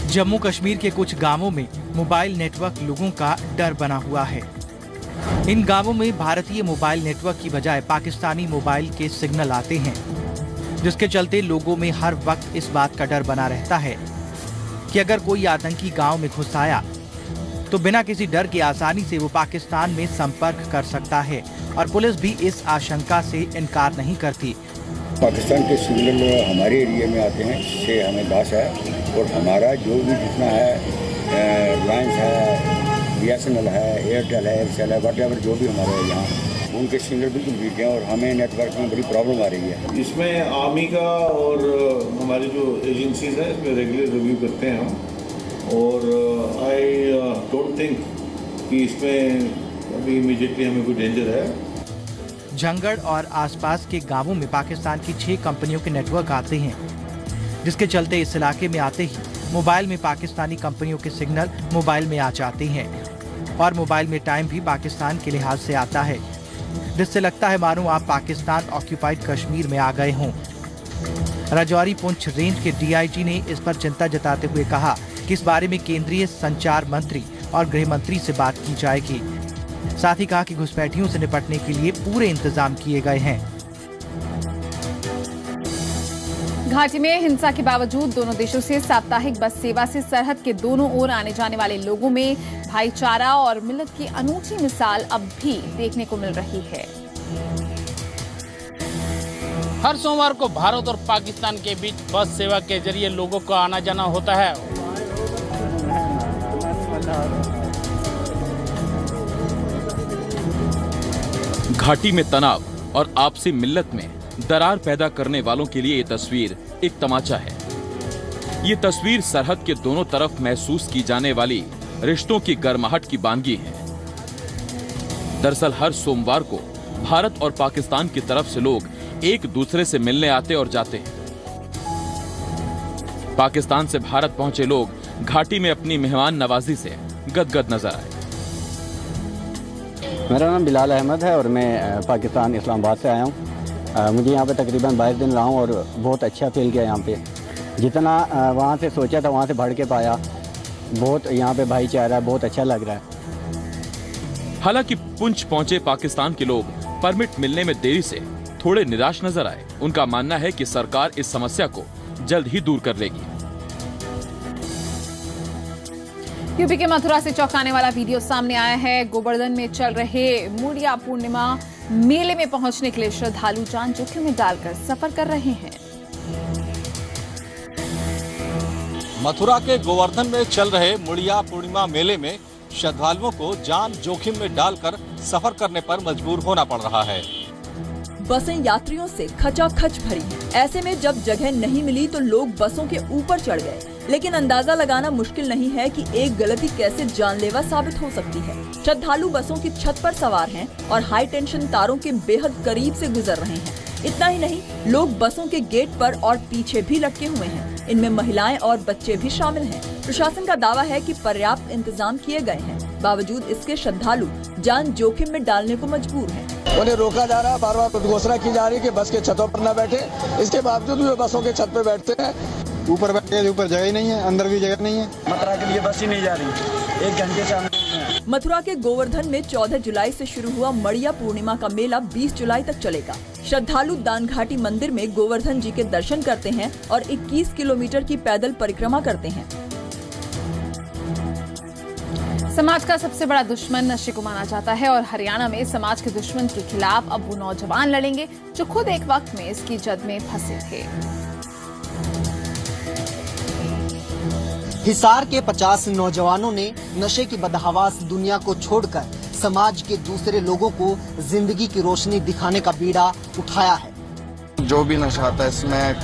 जम्मू कश्मीर के कुछ गांवों में मोबाइल नेटवर्क लोगों का डर बना हुआ है। इन गांवों में भारतीय मोबाइल नेटवर्क की बजाय पाकिस्तानी मोबाइल के सिग्नल आते हैं, जिसके चलते लोगों में हर वक्त इस बात का डर बना रहता है कि अगर कोई आतंकी गांव में घुस आया तो बिना किसी डर के आसानी से वो पाकिस्तान में संपर्क कर सकता है, और पुलिस भी इस आशंका से इनकार नहीं करती। पाकिस्तान के सिग्नल हमारे एरिया में आते हैं, 6 हमें 10 है, और हमारा जो भी जितना है रिलायंस है, BSNL है, एयरटेल है, एयरसेल है, वट एवर जो भी हमारे यहाँ, उनके सिग्नल बिल्कुल गिर गए और हमें नेटवर्क में बड़ी प्रॉब्लम आ रही है। इसमें आर्मी का और हमारी जो एजेंसीज है इसमें रेगुलर रिव्यू करते हैं हम, और आई डोंट थिंक कि इसमें अभी इमीडिएटली हमें कोई डेंजर है। जंगड़ और आसपास के गांवों में पाकिस्तान की 6 कंपनियों के नेटवर्क आते हैं, जिसके चलते इस इलाके में आते ही मोबाइल में पाकिस्तानी कंपनियों के सिग्नल मोबाइल में आ जाते हैं और मोबाइल में टाइम भी पाकिस्तान के लिहाज से आता है, जिससे लगता है मानो आप पाकिस्तान ऑक्यूपाइड कश्मीर में आ गए हों। राजौरी पुंछ रेंज के डीआईजी ने इस पर चिंता जताते हुए कहा कि इस बारे में केंद्रीय संचार मंत्री और गृह मंत्री से बात की जाएगी। साथ ही कहा कि घुसपैठियों से निपटने के लिए पूरे इंतजाम किए गए हैं। घाटी में हिंसा के बावजूद दोनों देशों से साप्ताहिक बस सेवा से सरहद के दोनों ओर आने जाने वाले लोगों में भाईचारा और मिलत की अनूठी मिसाल अब भी देखने को मिल रही है। हर सोमवार को भारत और पाकिस्तान के बीच बस सेवा के जरिए लोगों का आना जाना होता है। घाटी में तनाव और आपसी मिल्लत में दरार पैदा करने वालों के लिए ये तस्वीर एक तमाचा है। ये तस्वीर सरहद के दोनों तरफ महसूस की जाने वाली रिश्तों की गर्माहट की बानगी है। दरअसल हर सोमवार को भारत और पाकिस्तान की तरफ से लोग एक दूसरे से मिलने आते और जाते हैं। पाकिस्तान से भारत पहुंचे लोग घाटी में अपनी मेहमान नवाजी से गदगद नजर आए। मेरा नाम बिलाल अहमद है और मैं पाकिस्तान इस्लामाबाद से आया हूँ। मुझे यहाँ पे तकरीबन 22 दिन रहा हूँ और बहुत अच्छा फील किया यहाँ पे। जितना वहाँ से सोचा था वहाँ से बढ़ के पाया। बहुत यहाँ पे भाईचारा बहुत अच्छा लग रहा है। हालांकि पुंछ पहुंचे पाकिस्तान के लोग परमिट मिलने में देरी से थोड़े निराश नजर आए। उनका मानना है कि सरकार इस समस्या को जल्द ही दूर कर लेगी। यूपी के मथुरा से चौंकाने वाला वीडियो सामने आया है। गोवर्धन में चल रहे मुड़िया पूर्णिमा मेले में पहुंचने के लिए श्रद्धालु जान जोखिम में डालकर सफर कर रहे हैं। मथुरा के गोवर्धन में चल रहे मुड़िया पूर्णिमा मेले में श्रद्धालुओं को जान जोखिम में डालकर सफर करने पर मजबूर होना पड़ रहा है। बसें यात्रियों से खचाखच भरी। ऐसे में जब जगह नहीं मिली तो लोग बसों के ऊपर चढ़ गए। लेकिन अंदाजा लगाना मुश्किल नहीं है कि एक गलती कैसे जानलेवा साबित हो सकती है। श्रद्धालु बसों की छत पर सवार हैं और हाई टेंशन तारों के बेहद करीब से गुजर रहे हैं। इतना ही नहीं, लोग बसों के गेट पर और पीछे भी लटके हुए हैं। इनमें महिलाएं और बच्चे भी शामिल हैं। प्रशासन का दावा है कि पर्याप्त इंतजाम किए गए हैं। बावजूद इसके श्रद्धालु जान जोखिम में डालने को मजबूर हैं। उन्हें रोका जा रहा है, बार बार घोषणा की जा रही है कि बस के छतों पर न बैठे। इसके बावजूद भी बसों के छत पे बैठते हैं। ऊपर बैठे, ऊपर जगह नहीं है, अंदर भी जगह नहीं है। मथुरा के लिए बस ही नहीं जा रही। 1 घंटे से मथुरा के गोवर्धन में 14 जुलाई से शुरू हुआ मड़िया पूर्णिमा का मेला 20 जुलाई तक चलेगा। श्रद्धालु दानघाटी मंदिर में गोवर्धन जी के दर्शन करते हैं और 21 किलोमीटर की पैदल परिक्रमा करते हैं। समाज का सबसे बड़ा दुश्मन नशे को माना जाता है और हरियाणा में समाज के दुश्मन के खिलाफ अब वो नौजवान लड़ेंगे जो खुद एक वक्त में इसकी जद में फंसे थे। हिसार के 50 नौजवानों ने नशे की बदहवास दुनिया को छोड़कर समाज के दूसरे लोगों को जिंदगी की रोशनी दिखाने का बीड़ा उठाया है। जो भी नशा आता है, स्मैक,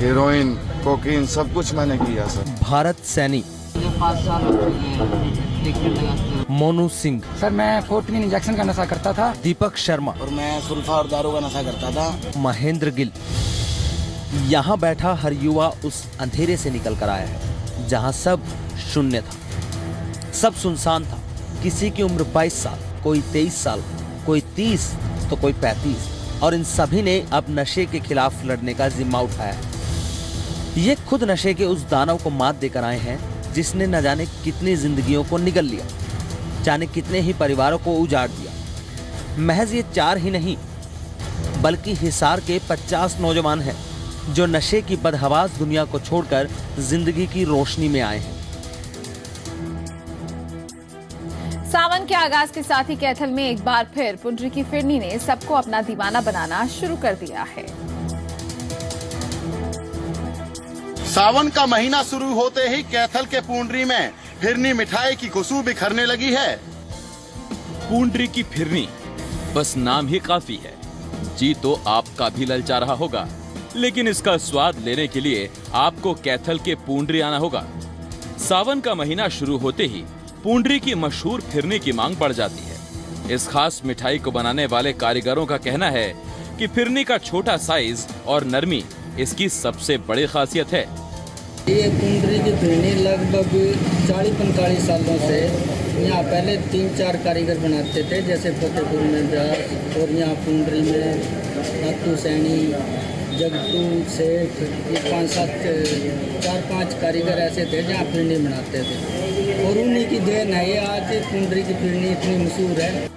हेरोइन, कोकीन, सब कुछ मैंने किया सर। भारत सैनी, 5 साल मोनू सिंह, सर मैं 14 इंजेक्शन का नशा करता था। दीपक शर्मा और मैं सुल्फा और दारू का नशा करता था। महेंद्र गिल। यहाँ बैठा हर युवा उस अंधेरे से निकल कर आया है जहाँ सब शून्य था, सब सुनसान था। किसी की उम्र 22 साल, कोई 23 साल, कोई 30 तो कोई 35, और इन सभी ने अब नशे के खिलाफ लड़ने का जिम्मा उठाया है। ये खुद नशे के उस दानव को मात देकर आए हैं जिसने न जाने कितनी जिंदगियों को निगल लिया, जाने कितने ही परिवारों को उजाड़ दिया। महज ये 4 ही नहीं बल्कि हिसार के 50 नौजवान हैं जो नशे की बदहवास दुनिया को छोड़कर जिंदगी की रोशनी में आए हैं। सावन के आगाज के साथ ही कैथल में एक बार फिर पुंडरी की फिरनी ने सबको अपना दीवाना बनाना शुरू कर दिया है। सावन का महीना शुरू होते ही कैथल के पुंडरी में फिरनी मिठाई की खुशबू बिखरने लगी है। पुंडरी की फिरनी बस नाम ही काफी है। जी तो आपका भी ललचा रहा होगा, लेकिन इसका स्वाद लेने के लिए आपको कैथल के पूंडरी आना होगा। सावन का महीना शुरू होते ही पूंडरी की मशहूर फिरनी की मांग बढ़ जाती है। इस खास मिठाई को बनाने वाले कारीगरों का कहना है कि फिरनी का छोटा साइज और नरमी इसकी सबसे बड़ी खासियत है। ये पूंडरी की फिरनी लगभग 40-45 सालों से यहाँ पहले 3-4 कारीगर बनाते थे, जैसे फतेहपुर में ब्यास और यहाँ पूंडरी में नातू सैनी, जगतू सेठ, ये 4-5 कारीगर ऐसे थे जहाँ फिरनी बनाते थे और उन्हीं की देन है ये आज पूंडरी की फिरनी इतनी मशहूर है।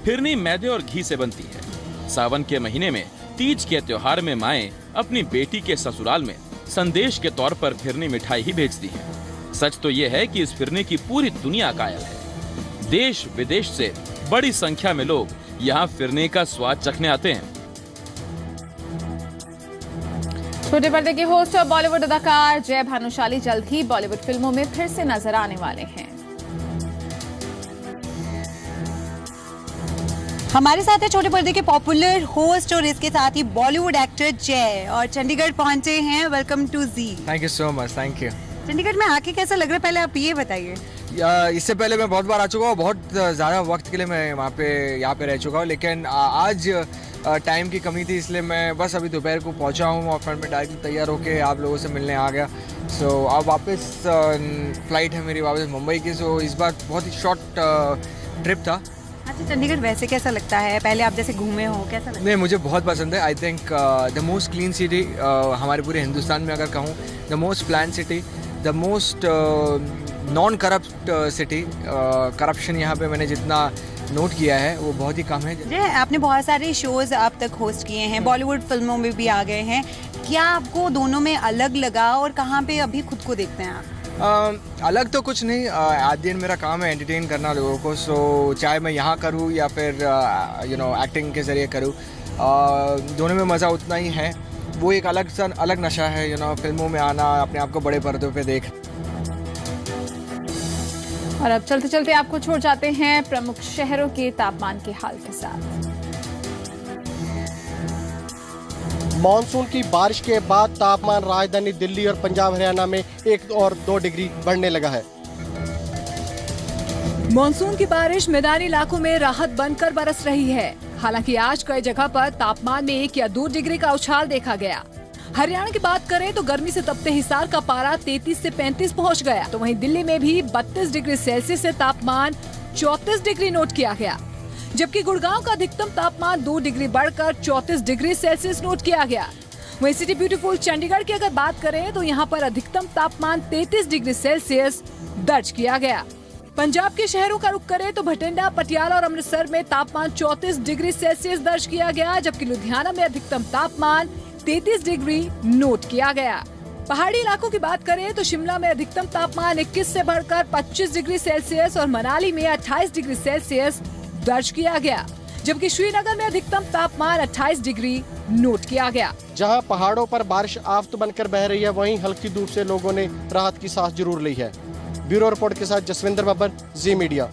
फिरनी मैदे और घी से बनती है। सावन के महीने में तीज के त्योहार में माएं अपनी बेटी के ससुराल में संदेश के तौर पर फिरनी मिठाई ही भेजती है। सच तो ये है कि इस फिरनी की पूरी दुनिया कायल है। देश विदेश से बड़ी संख्या में लोग यहाँ फिरनी का स्वाद चखने आते हैं। छोटे पर्दे के होस्ट और बॉलीवुड अदाकार जय भानुशाली जल्द ही बॉलीवुड फिल्मों में फिर से नजर आने वाले हैं। हमारे साथ है छोटे पर्दे के पॉपुलर होस्ट और इसके साथ ही बॉलीवुड एक्टर जय, और चंडीगढ़ पहुंचे हैं। वेलकम टू जी। Thank you so much. Thank you. Chandigarh में आके कैसा लग रहा है, पहले आप ये बताइए। इससे पहले मैं बहुत बार आ चुका हूँ, बहुत ज़्यादा वक्त के लिए मैं यहाँ पे रह चुका हूँ, लेकिन आज टाइम की कमी थी, इसलिए मैं बस अभी दोपहर को पहुँचा हूँ और फिर मैं डायरेक्ट तैयार होकर आप लोगों से मिलने आ गया। सो अब वापस फ्लाइट है मेरी वापस मुंबई की। सो इस बार बहुत ही शॉर्ट ट्रिप था। अच्छा, चंडीगढ़ वैसे कैसा लगता है? पहले आप जैसे घूमे हो, कैसा लगता है? नहीं, मुझे बहुत पसंद है। I think the most clean city हमारे पूरे हिंदुस्तान में अगर कहूँ, the most plan city, the most non corrupt city. Corruption यहाँ पे मैंने जितना नोट किया है वो बहुत ही कम है। जय, आपने बहुत सारे शोज अब तक होस्ट किए हैं, बॉलीवुड फिल्मों में भी आ गए हैं, क्या आपको दोनों में अलग लगा और कहाँ पे अभी खुद को देखते हैं आप? अलग तो कुछ नहीं, आज दिन मेरा काम है एंटरटेन करना लोगों को। सो चाहे मैं यहाँ करूँ या फिर एक्टिंग के ज़रिए करूँ, दोनों में मज़ा उतना ही है। वो एक अलग नशा है, फिल्मों में आना, अपने आप को बड़े पर्दों पे देख। और अब चलते चलते आपको छोड़ जाते हैं प्रमुख शहरों के तापमान के हाल के साथ। मानसून की बारिश के बाद तापमान राजधानी दिल्ली और पंजाब हरियाणा में 1 और 2 डिग्री बढ़ने लगा है। मानसून की बारिश मैदानी इलाकों में राहत बनकर बरस रही है। हालांकि आज कई जगह पर तापमान में 1 या 2 डिग्री का उछाल देखा गया। हरियाणा की बात करें तो गर्मी से तपते हिसार का पारा 33 से 35 पहुंच गया, तो वहीं दिल्ली में भी 32 डिग्री सेल्सियस से तापमान 34 डिग्री नोट किया गया, जबकि गुड़गांव का अधिकतम तापमान 2 डिग्री बढ़कर 34 डिग्री सेल्सियस नोट किया गया। वहीं सिटी ब्यूटीफुल चंडीगढ़ की अगर बात करें तो यहाँ पर अधिकतम तापमान 33 डिग्री सेल्सियस दर्ज किया गया। पंजाब के शहरों का रुख करें तो भटिंडा, पटियाला और अमृतसर में तापमान 34 डिग्री सेल्सियस दर्ज किया गया, जबकि लुधियाना में अधिकतम तापमान 33 डिग्री नोट किया गया। पहाड़ी इलाकों की बात करें तो शिमला में अधिकतम तापमान 21 से बढ़कर 25 डिग्री सेल्सियस और मनाली में 28 डिग्री सेल्सियस दर्ज किया गया, जबकि श्रीनगर में अधिकतम तापमान 28 डिग्री नोट किया गया। जहां पहाड़ों पर बारिश आफत बनकर बह रही है, वहीं हल्की धूप से लोगों ने राहत की सांस जरूर ली है। ब्यूरो रिपोर्ट के साथ जसविंदर बब्बर, जी मीडिया।